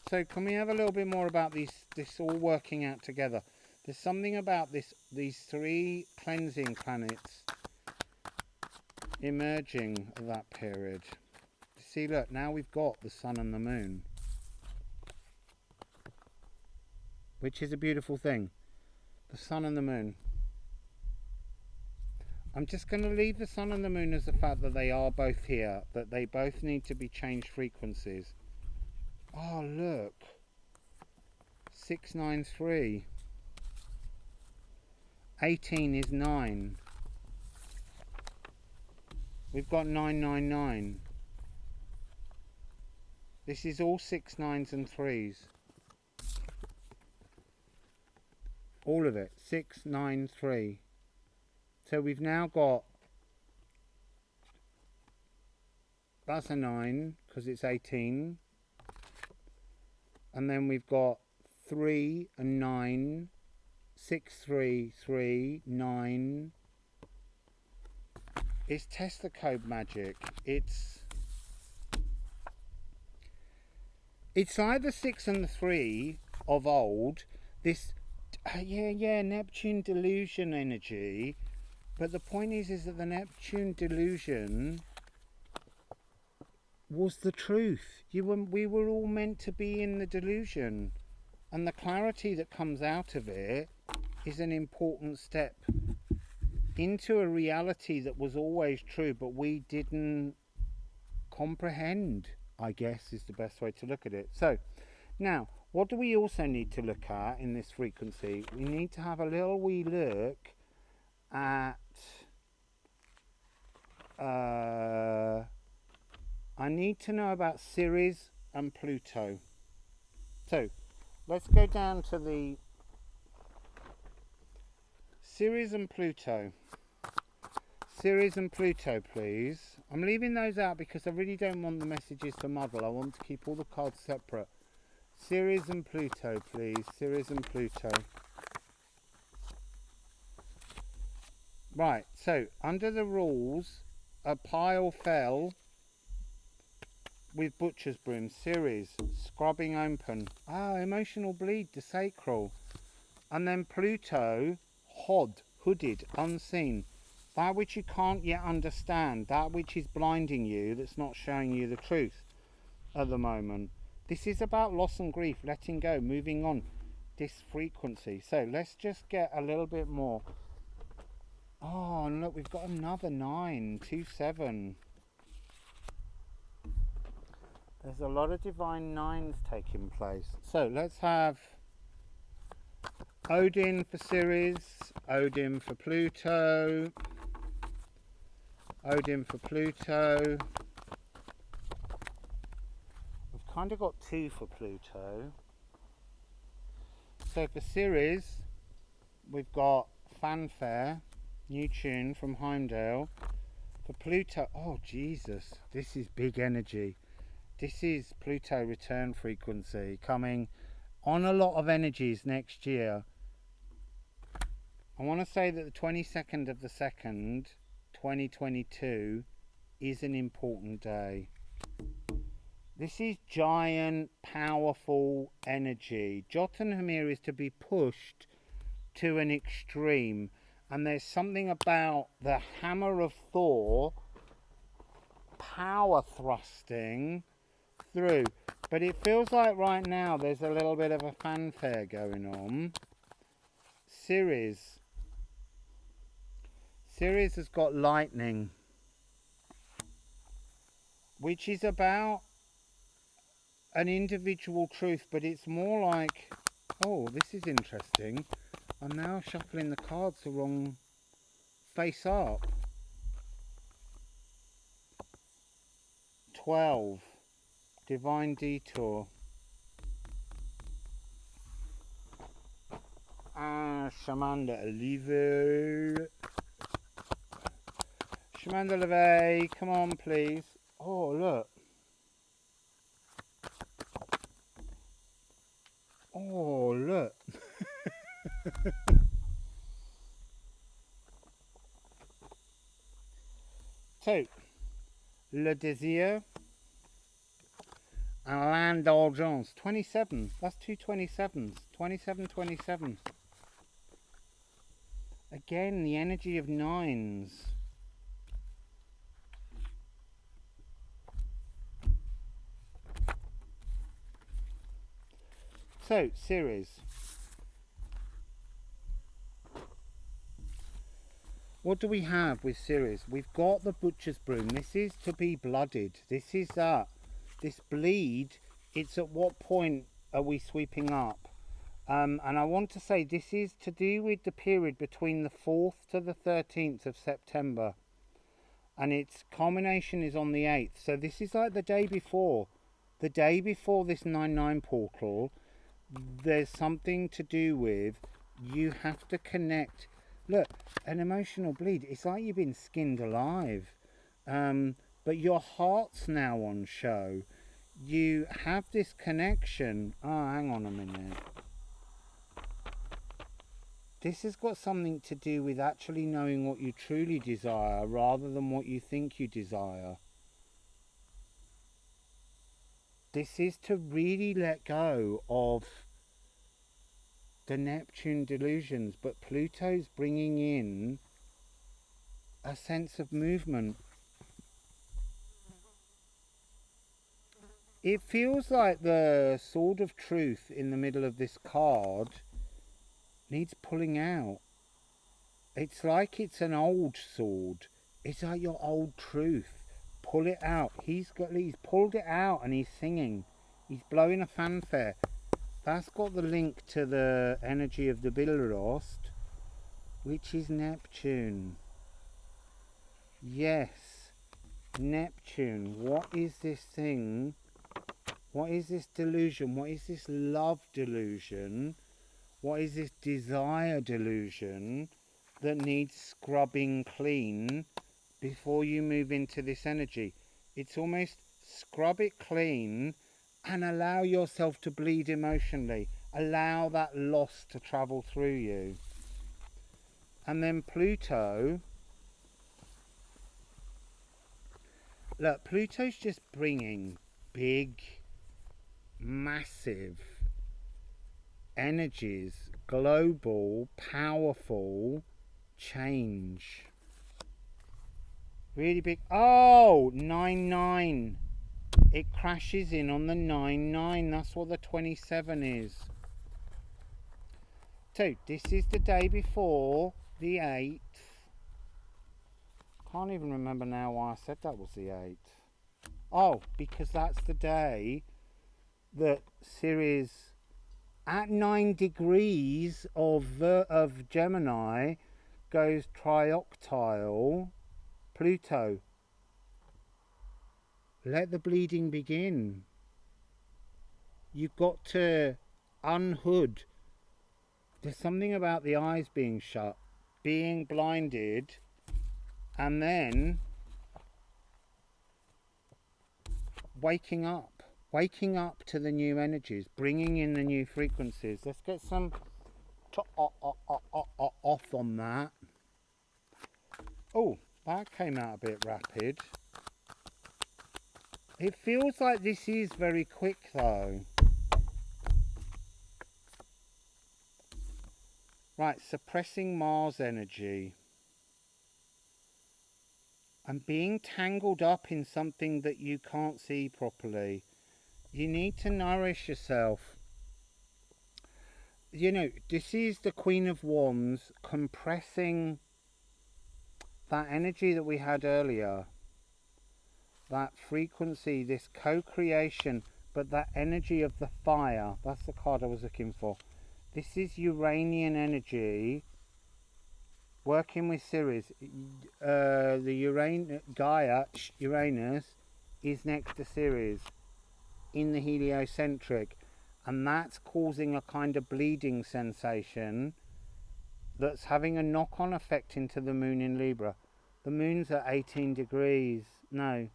so can we have a little bit more about this all working out together? There's something about these three cleansing planets emerging at that period. See, look, now we've got the sun and the moon, which is a beautiful thing. The sun and the moon. I'm just going to leave the sun and the moon as the fact that they are both here, that they both need to be changed frequencies. Oh, look. 693. 18 is 9. We've got 999. This is all 6 9s and 3s. All of it. 6 9 3. So we've now got, that's a 9 because it's 18. And then we've got 3 and 9, 6 3 3 9. It's Tesla code magic. It's like the 6 and the 3 of old. This Neptune delusion energy. But the point is that the Neptune delusion was the truth. We were all meant to be in the delusion. And the clarity that comes out of it is an important step into a reality that was always true, but we didn't comprehend, I guess, is the best way to look at it. So, now, what do we also need to look at in this frequency? We need to have a little wee look at I need to know about Ceres and Pluto. So let's go down to the Ceres and Pluto. Ceres and Pluto, please. I'm leaving those out because I really don't want the messages to muddle. I want to keep all the cards separate. Ceres and Pluto, please. Ceres and Pluto. Right, so under the rules, a pile fell with butcher's broom. Ceres, scrubbing open. Emotional bleed, the sacral. And then Pluto, hooded, unseen. That which you can't yet understand, that which is blinding you, that's not showing you the truth at the moment. This is about loss and grief, letting go, moving on, this frequency. So let's just get a little bit more. Oh, and look, we've got another 9, 2 7. There's a lot of divine 9s taking place. So let's have Odin for Ceres, Odin for Pluto, Odin for Pluto. We've kind of got 2 for Pluto. So for series, we've got Fanfare, new tune from Heimdall. For Pluto, oh Jesus, this is big energy. This is Pluto return frequency coming on a lot of energies next year. I want to say that the 22nd of the 2nd, 2022 is an important day. This is giant, powerful energy. Jotunheimr is to be pushed to an extreme. And there's something about the hammer of Thor power thrusting through. But it feels like right now there's a little bit of a fanfare going on. Ceres has got lightning, which is about an individual truth, but it's more like, oh, this is interesting. I'm now shuffling the cards the wrong face up. 12, divine detour. Shaman de Leve. Shaman de Leve, come on please. Oh, look. Oh, look. So, Le Désir and L'Indulgence. 27. That's two 27s. 27, 27. Again, the energy of nines. So, series. What do we have with series? We've got the butcher's broom. This is to be blooded. This is that. This bleed, it's at what point are we sweeping up? And I want to say this is to do with the period between the 4th to the 13th of September. And its culmination is on the 8th. So this is like the day before. The day before this 9-9 portal, there's something to do with you have to connect. Look, an emotional bleed. It's like you've been skinned alive. But your heart's now on show. You have this connection. Oh, hang on a minute. This has got something to do with actually knowing what you truly desire rather than what you think you desire. This is to really let go of the Neptune delusions, but Pluto's bringing in a sense of movement. It feels like the Sword of Truth in the middle of this card needs pulling out. It's like it's an old sword. It's like your old truth. Pull it out. He's pulled it out and he's singing. He's blowing a fanfare. That's got the link to the energy of the Villoldo, which is Neptune. Yes, Neptune. What is this thing? What is this delusion? What is this love delusion? What is this desire delusion that needs scrubbing clean before you move into this energy? It's almost scrub it clean and allow yourself to bleed emotionally. Allow that loss to travel through you. And then Pluto. Look, Pluto's just bringing big, massive energies, global, powerful change. Really big. Oh, 9-9. It crashes in on the 9-9. That's what the 27 is. So, this is the day before the 8th. Can't even remember now why I said that was the 8th. Oh, because that's the day that Ceres at 9 degrees of Gemini goes trioctile Pluto. Let the bleeding begin. You've got to unhood There's something about the eyes being shut, being blinded, and then waking up to the new energies, bringing in the new frequencies. Let's get some off on that. Oh, that came out a bit rapid. It feels like this is very quick though. Right, suppressing Mars energy and being tangled up in something that you can't see properly. You need to nourish yourself. You know, this is the Queen of Wands compressing that energy that we had earlier. That frequency, this co-creation, but that energy of the fire. That's the card I was looking for. This is Uranian energy working with Ceres. The Uranus is next to Ceres in the heliocentric, and that's causing a kind of bleeding sensation that's having a knock-on effect into the moon in Libra. The moon's at 18 degrees. No,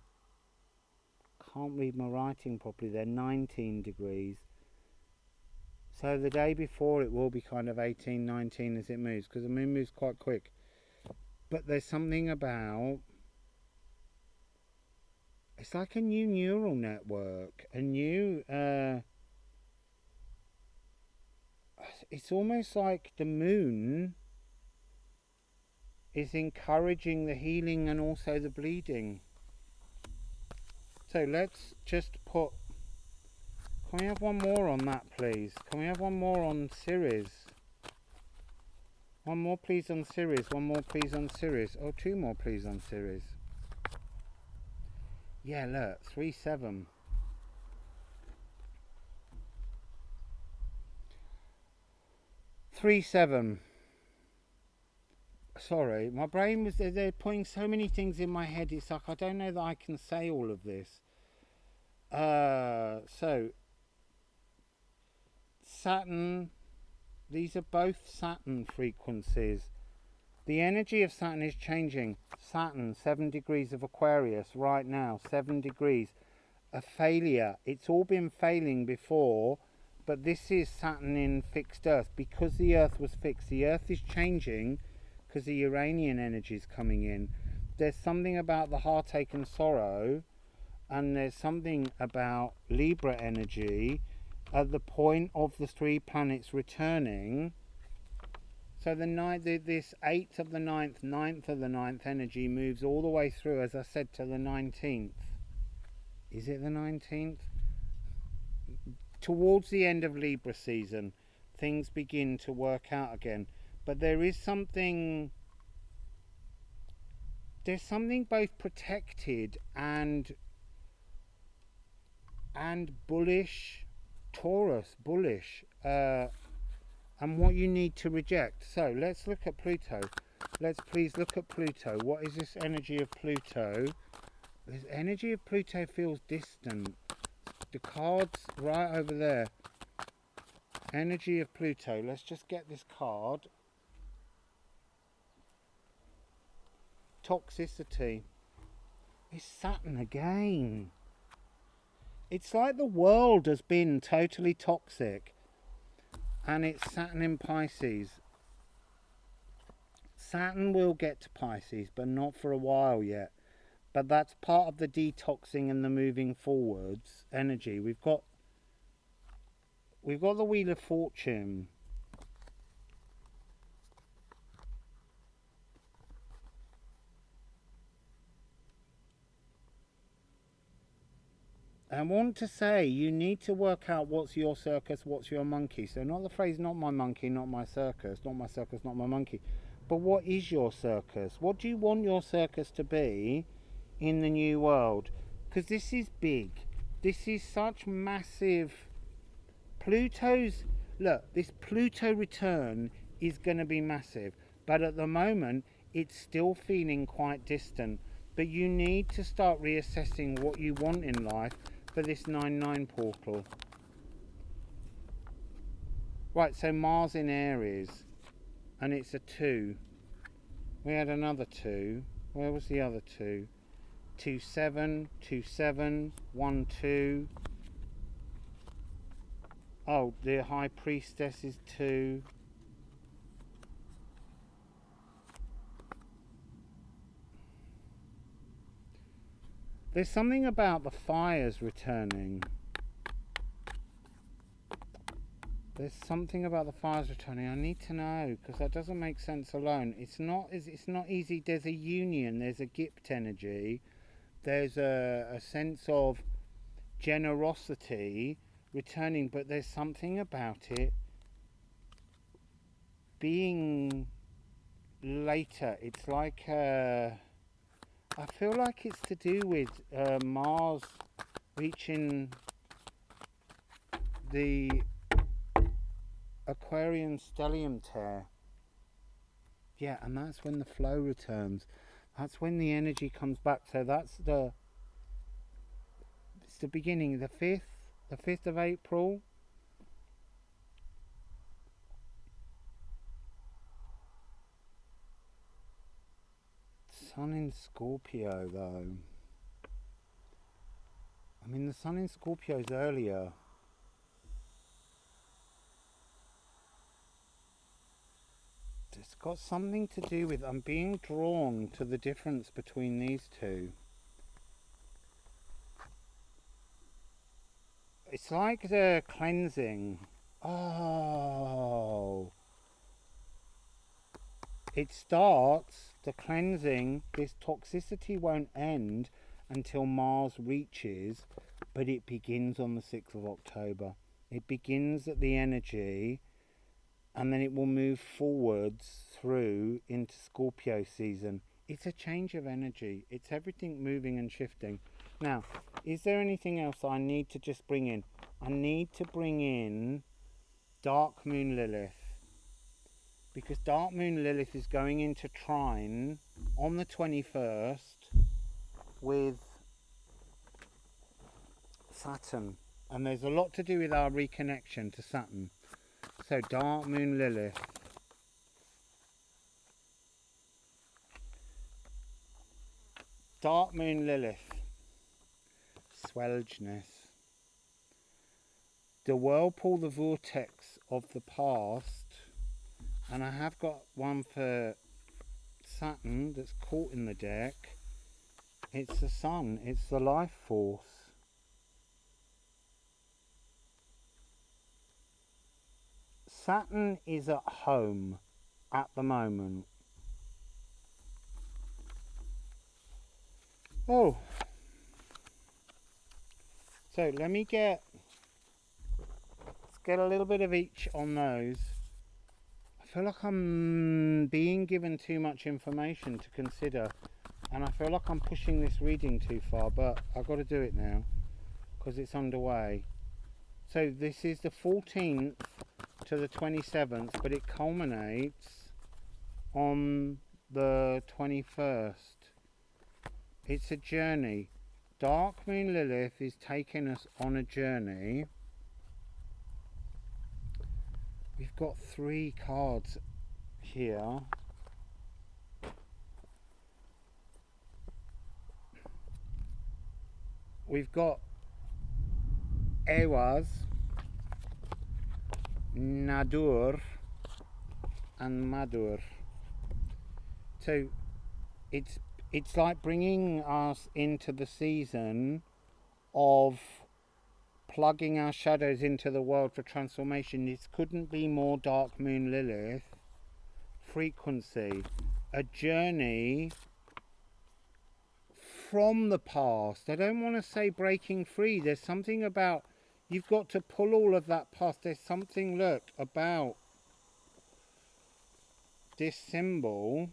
can't read my writing properly. They're 19 degrees. So the day before it will be kind of 18, 19 as it moves, because the moon moves quite quick. But there's something about, it's like a new neural network, a new, it's almost like the moon is encouraging the healing and also the bleeding. So let's just put, can we have one more on that please? Can we have one more on Ceres? One more please on Ceres, one more please on Ceres, or two more please on Ceres. Yeah, look, 3-7. Sorry, my brain was, they're putting so many things in my head, it's like I don't know that I can say all of this. So, Saturn, these are both Saturn frequencies. The energy of Saturn is changing. Saturn, 7 degrees of Aquarius right now, 7 degrees. A failure. It's all been failing before, but this is Saturn in fixed Earth. Because the Earth was fixed, the Earth is changing because the Uranian energy is coming in. There's something about the heartache and sorrow, and there's something about Libra energy at the point of the 3 planets returning. So the this 8th of the 9th, 9th of the 9th energy moves all the way through, as I said, to the 19th. Is it the 19th? Towards the end of Libra season, things begin to work out again. But there is something, there's something both protected and bullish, Taurus, bullish, and what you need to reject. So let's look at Pluto. Let's please look at Pluto. What is this energy of Pluto? This energy of Pluto feels distant. The card's right over there. Energy of Pluto. Let's just get this card. Toxicity. It's Saturn again. It's like the world has been totally toxic. And it's Saturn in Pisces. Saturn will get to Pisces, but not for a while yet. But that's part of the detoxing and the moving forwards energy. We've got the Wheel of Fortune. I want to say you need to work out what's your circus, what's your monkey. So not the phrase not my monkey, not my circus, not my circus, not my monkey. But what is your circus? What do you want your circus to be in the new world? Because this is big. This is such massive. This Pluto return is going to be massive. But at the moment, it's still feeling quite distant. But you need to start reassessing what you want in life for this 9-9 portal. Right, so Mars in Aries, and it's a 2. We had another 2. Where was the other 2? 2 7, 2 7, 1 2. Oh, the High Priestess is 2. There's something about the fires returning. There's something about the fires returning. I need to know, because that doesn't make sense alone. It's not easy. There's a union. There's a gift energy. There's a sense of generosity returning, but there's something about it being later. It's like I feel like it's to do with Mars reaching the Aquarian stellium tear. Yeah, and that's when the flow returns. That's when the energy comes back. So it's the beginning, the 5th of April. Sun in Scorpio, though. I mean, the Sun in Scorpio is earlier. It's got something to do with, I'm being drawn to the difference between these two. It's like the cleansing. Oh. It starts, the cleansing, this toxicity won't end until Mars reaches, but it begins on the 6th of October. It begins at the energy, and then it will move forwards through into Scorpio season. It's a change of energy. It's everything moving and shifting. Now, is there anything else I need to just bring in? I need to bring in Dark Moon Lilith. Because Dark Moon Lilith is going into trine on the 21st with Saturn. And there's a lot to do with our reconnection to Saturn. So Dark Moon Lilith. Dark Moon Lilith. Swelgeness. The whirlpool, the vortex of the past. And I have got one for Saturn that's caught in the deck. It's the sun. It's the life force. Saturn is at home at the moment. Oh. So let's get a little bit of each on those. I feel like I'm being given too much information to consider, and I feel like I'm pushing this reading too far, but I've got to do it now because it's underway. So this is the 14th to the 27th, but it culminates on the 21st. It's a journey. Dark Moon Lilith is taking us on a journey. We've got 3 cards here. We've got Ewas, Nadur, and Madur. So it's like bringing us into the season of plugging our shadows into the world for transformation. This couldn't be more Dark Moon Lilith frequency. A journey from the past. I don't want to say breaking free. There's something about, you've got to pull all of that past. There's something, look, about this symbol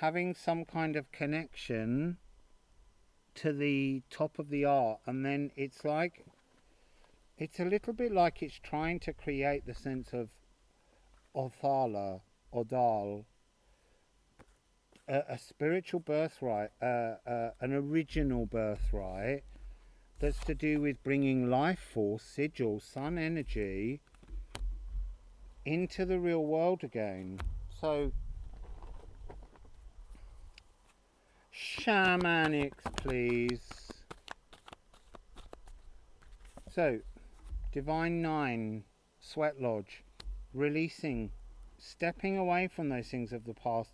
having some kind of connection to the top of the art, and then it's like, it's a little bit like it's trying to create the sense of Othala, Odal, a spiritual birthright, an original birthright that's to do with bringing life force, sigil, sun energy into the real world again. So, shamanics, please. So, Divine 9, Sweat Lodge, releasing, stepping away from those things of the past.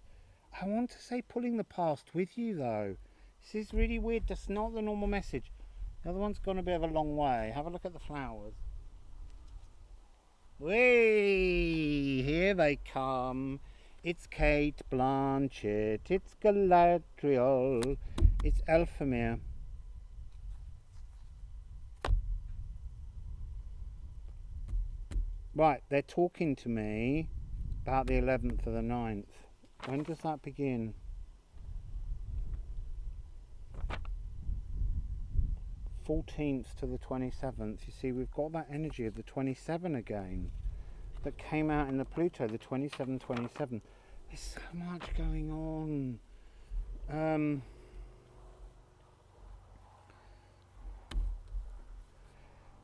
I want to say pulling the past with you, though. This is really weird. That's not the normal message. The other one's gone a bit of a long way. Have a look at the flowers. Way, here they come. It's Kate Blanchett. It's Galadriel. It's Elphamir. Right, they're talking to me about the 11th of the 9th. When does that begin? 14th to the 27th. You see, we've got that energy of the 27 again that came out in the Pluto, the 27. There's so much going on.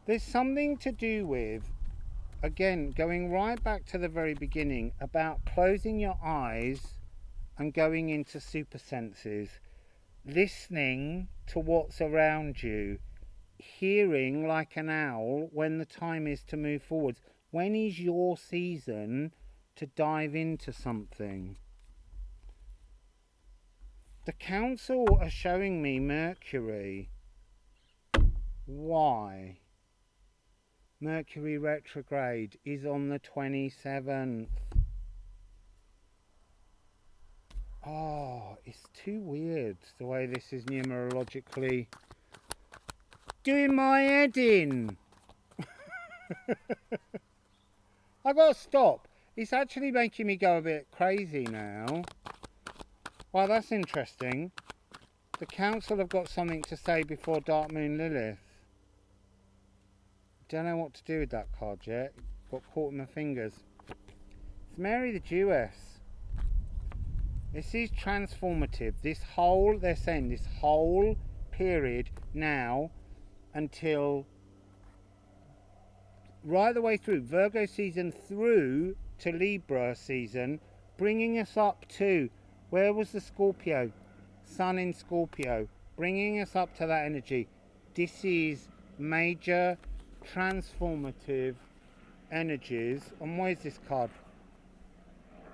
There's something to do with, again, going right back to the very beginning, about closing your eyes and going into super senses, listening to what's around you, hearing like an owl when the time is to move forwards. When is your season to dive into something? The council are showing me Mercury. Why? Mercury retrograde is on the 27th. Oh, it's too weird the way this is numerologically doing my head in. I gotta stop. It's actually making me go a bit crazy now. Well, that's interesting. The council have got something to say before Dark Moon Lilith. Don't know what to do with that card yet. Got caught in my fingers. It's Mary the Jewess. This is transformative. This whole, they're saying, this whole period now until right the way through Virgo season through to Libra season, bringing us up to, where was the Scorpio? Sun in Scorpio, bringing us up to that energy. This is major transformative energies. And where's this card?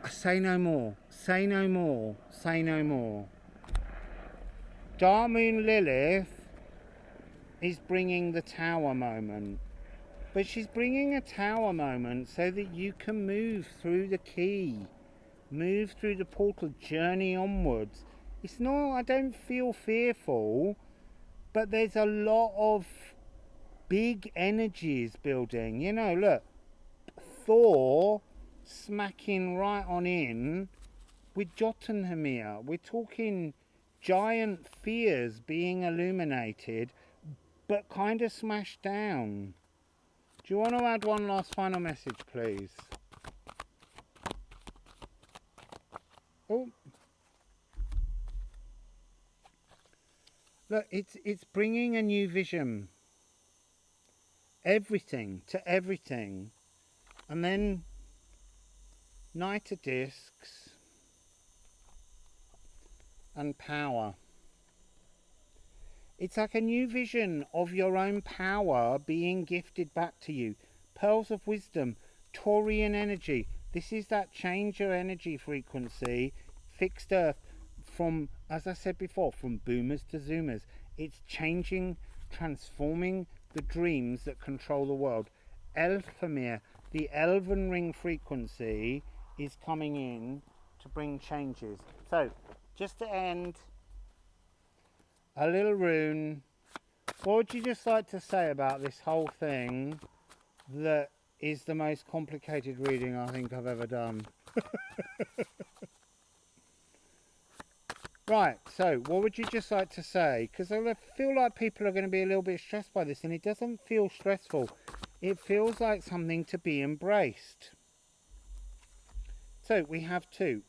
Say no more, say no more, say no more. Dark Moon Lilith is bringing the tower moment. But she's bringing a tower moment so that you can move through the key. Move through the portal, journey onwards. It's not, I don't feel fearful, but there's a lot of big energies building. You know, look, Thor smacking right on in with Jotunheim. We're talking giant fears being illuminated, but kind of smashed down. Do you want to add one last final message, please? Oh. Look, it's bringing a new vision. Everything to everything. And then Knight of Discs and power. It's like a new vision of your own power being gifted back to you. Pearls of wisdom, Taurian energy. This is that change your energy frequency, fixed earth, from, as I said before, from boomers to zoomers. It's changing, transforming the dreams that control the world. Elphamir, the elven ring frequency, is coming in to bring changes. So, just to end, a little rune. What would you just like to say about this whole thing that is the most complicated reading I think I've ever done? Right, so what would you just like to say? Because I feel like people are going to be a little bit stressed by this, and it doesn't feel stressful. It feels like something to be embraced. So we have two.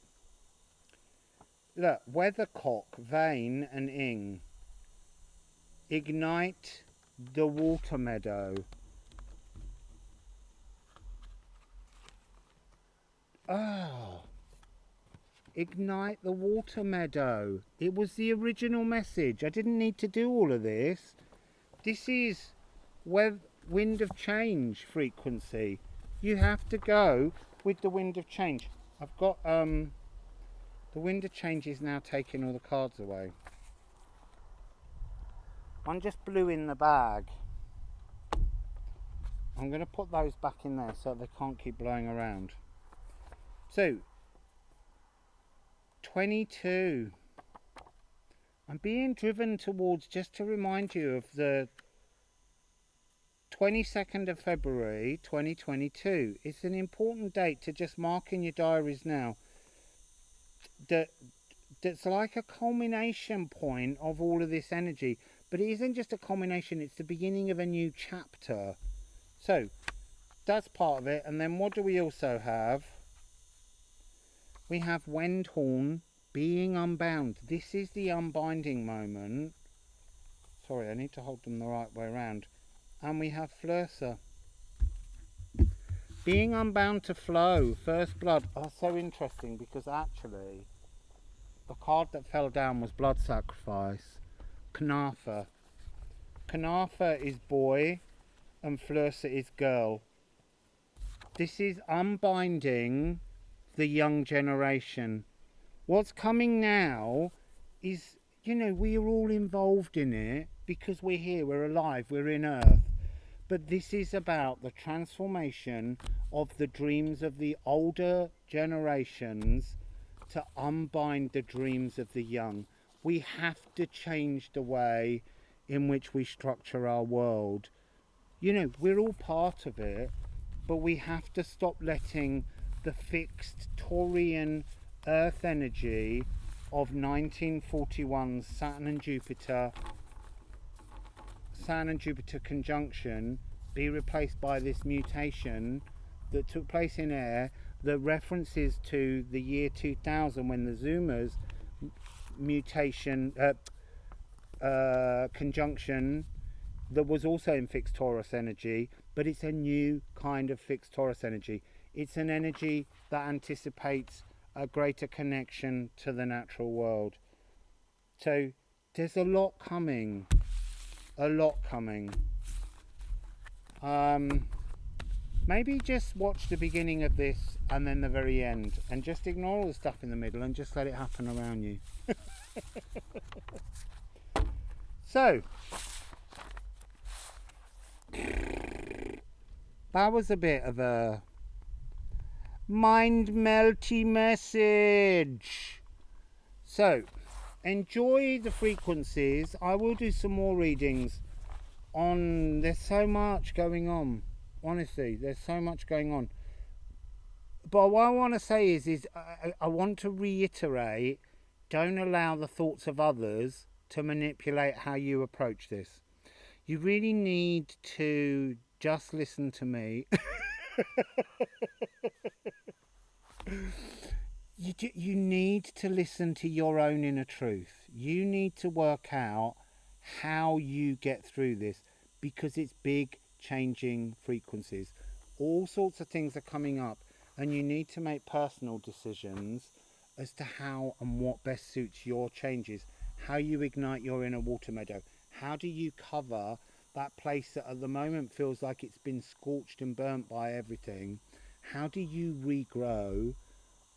Look, weathercock, vane and ing. Ignite the water meadow. Oh, ignite the water meadow. It was the original message. I didn't need to do all of this. This is wind of change frequency. You have to go with the wind of change. I've got the wind of change is now taking all the cards away. One just blew in the bag. I'm going to put those back in there so they can't keep blowing around. So 22. I'm being driven towards, just to remind you of the 22nd of February 2022. It's an important date to just mark in your diaries now. That's like a culmination point of all of this energy. But it isn't just a culmination, it's the beginning of a new chapter. So that's part of it. And then what do we also have? We have Wendhorn being unbound. This is the unbinding moment. Sorry, I need to hold them the right way around. And we have Flursa being unbound to flow. First blood. Oh, so interesting, because actually the card that fell down was blood sacrifice. Knafa. Knafa is boy and Flursa is girl. This is unbinding the young generation. What's coming now is, you know, we are all involved in it because we're here, we're alive, we're in Earth. But this is about the transformation of the dreams of the older generations to unbind the dreams of the young. We have to change the way in which we structure our world. You know, we're all part of it, but we have to stop letting the fixed Taurian Earth energy of 1941 Saturn and Jupiter conjunction be replaced by this mutation that took place in air that references to the year 2000 when the Zoomers mutation conjunction that was also in fixed Taurus energy, but it's a new kind of fixed Taurus energy. It's an energy that anticipates a greater connection to the natural world. So there's a lot coming. Maybe just watch the beginning of this and then the very end, and just ignore all the stuff in the middle and just let it happen around you. So that was a bit of a mind melty message. So enjoy the frequencies. I will do some more readings on, there's so much going on, honestly, there's so much going on. But what I want to say is I want to reiterate, don't allow the thoughts of others to manipulate how you approach this. You really need to just listen to me. You need to listen to your own inner truth. You need to work out how you get through this, because it's big changing frequencies. All sorts of things are coming up, and you need to make personal decisions as to how and what best suits your changes. How you ignite your inner water meadow. How do you cover that place that at the moment feels like it's been scorched and burnt by everything? How do you regrow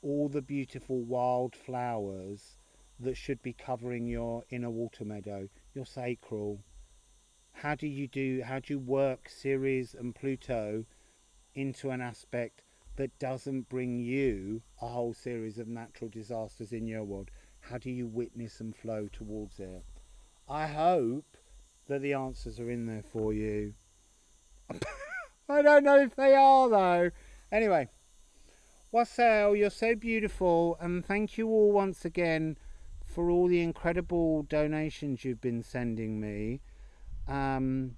all the beautiful wild flowers that should be covering your inner water meadow, your sacral? How do you work Ceres and Pluto into an aspect that doesn't bring you a whole series of natural disasters in your world? How do you witness and flow towards it? I hope that the answers are in there for you. I don't know if they are though. Anyway, Wassail, you're so beautiful, and thank you all once again for all the incredible donations you've been sending me. And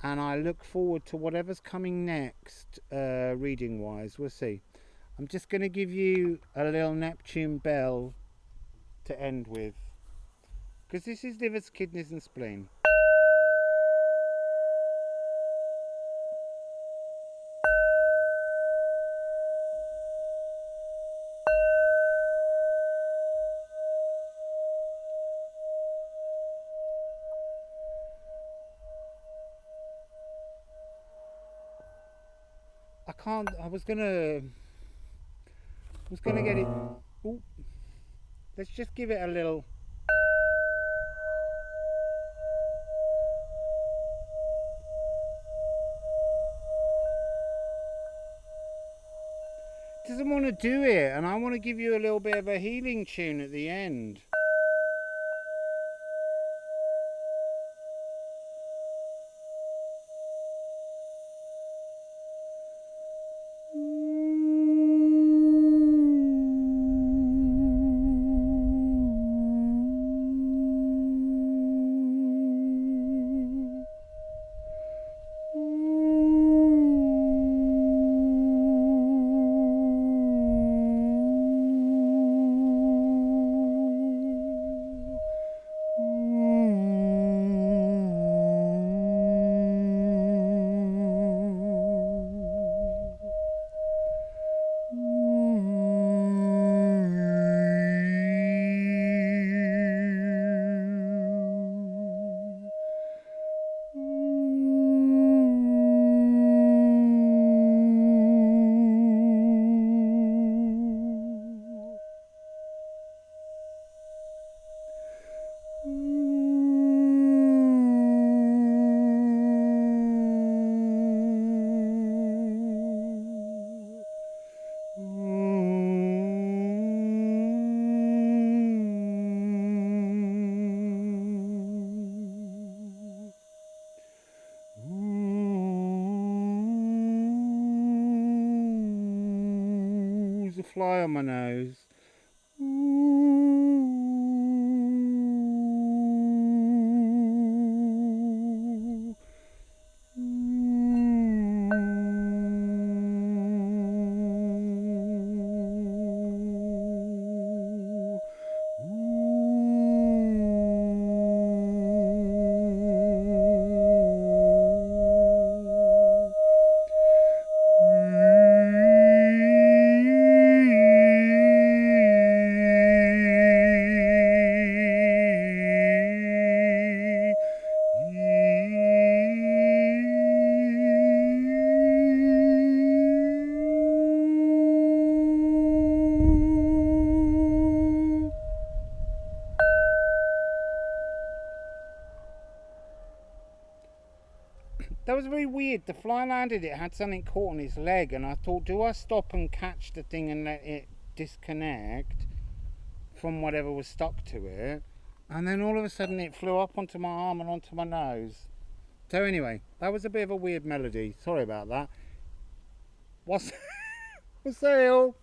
I look forward to whatever's coming next, reading wise. We'll see. I'm just going to give you a little Neptune bell to end with, because this is livers, kidneys and spleen. can't. I was gonna get it. Ooh. Let's just give it a little. Doesn't want to do it, and I want to give you a little bit of a healing tune at the end. A fly on my nose. That was very weird. The fly landed, it had something caught on its leg, and I thought, do I stop and catch the thing and let it disconnect from whatever was stuck to it? And then all of a sudden it flew up onto my arm and onto my nose. So anyway, that was a bit of a weird melody. Sorry about that. Wassail!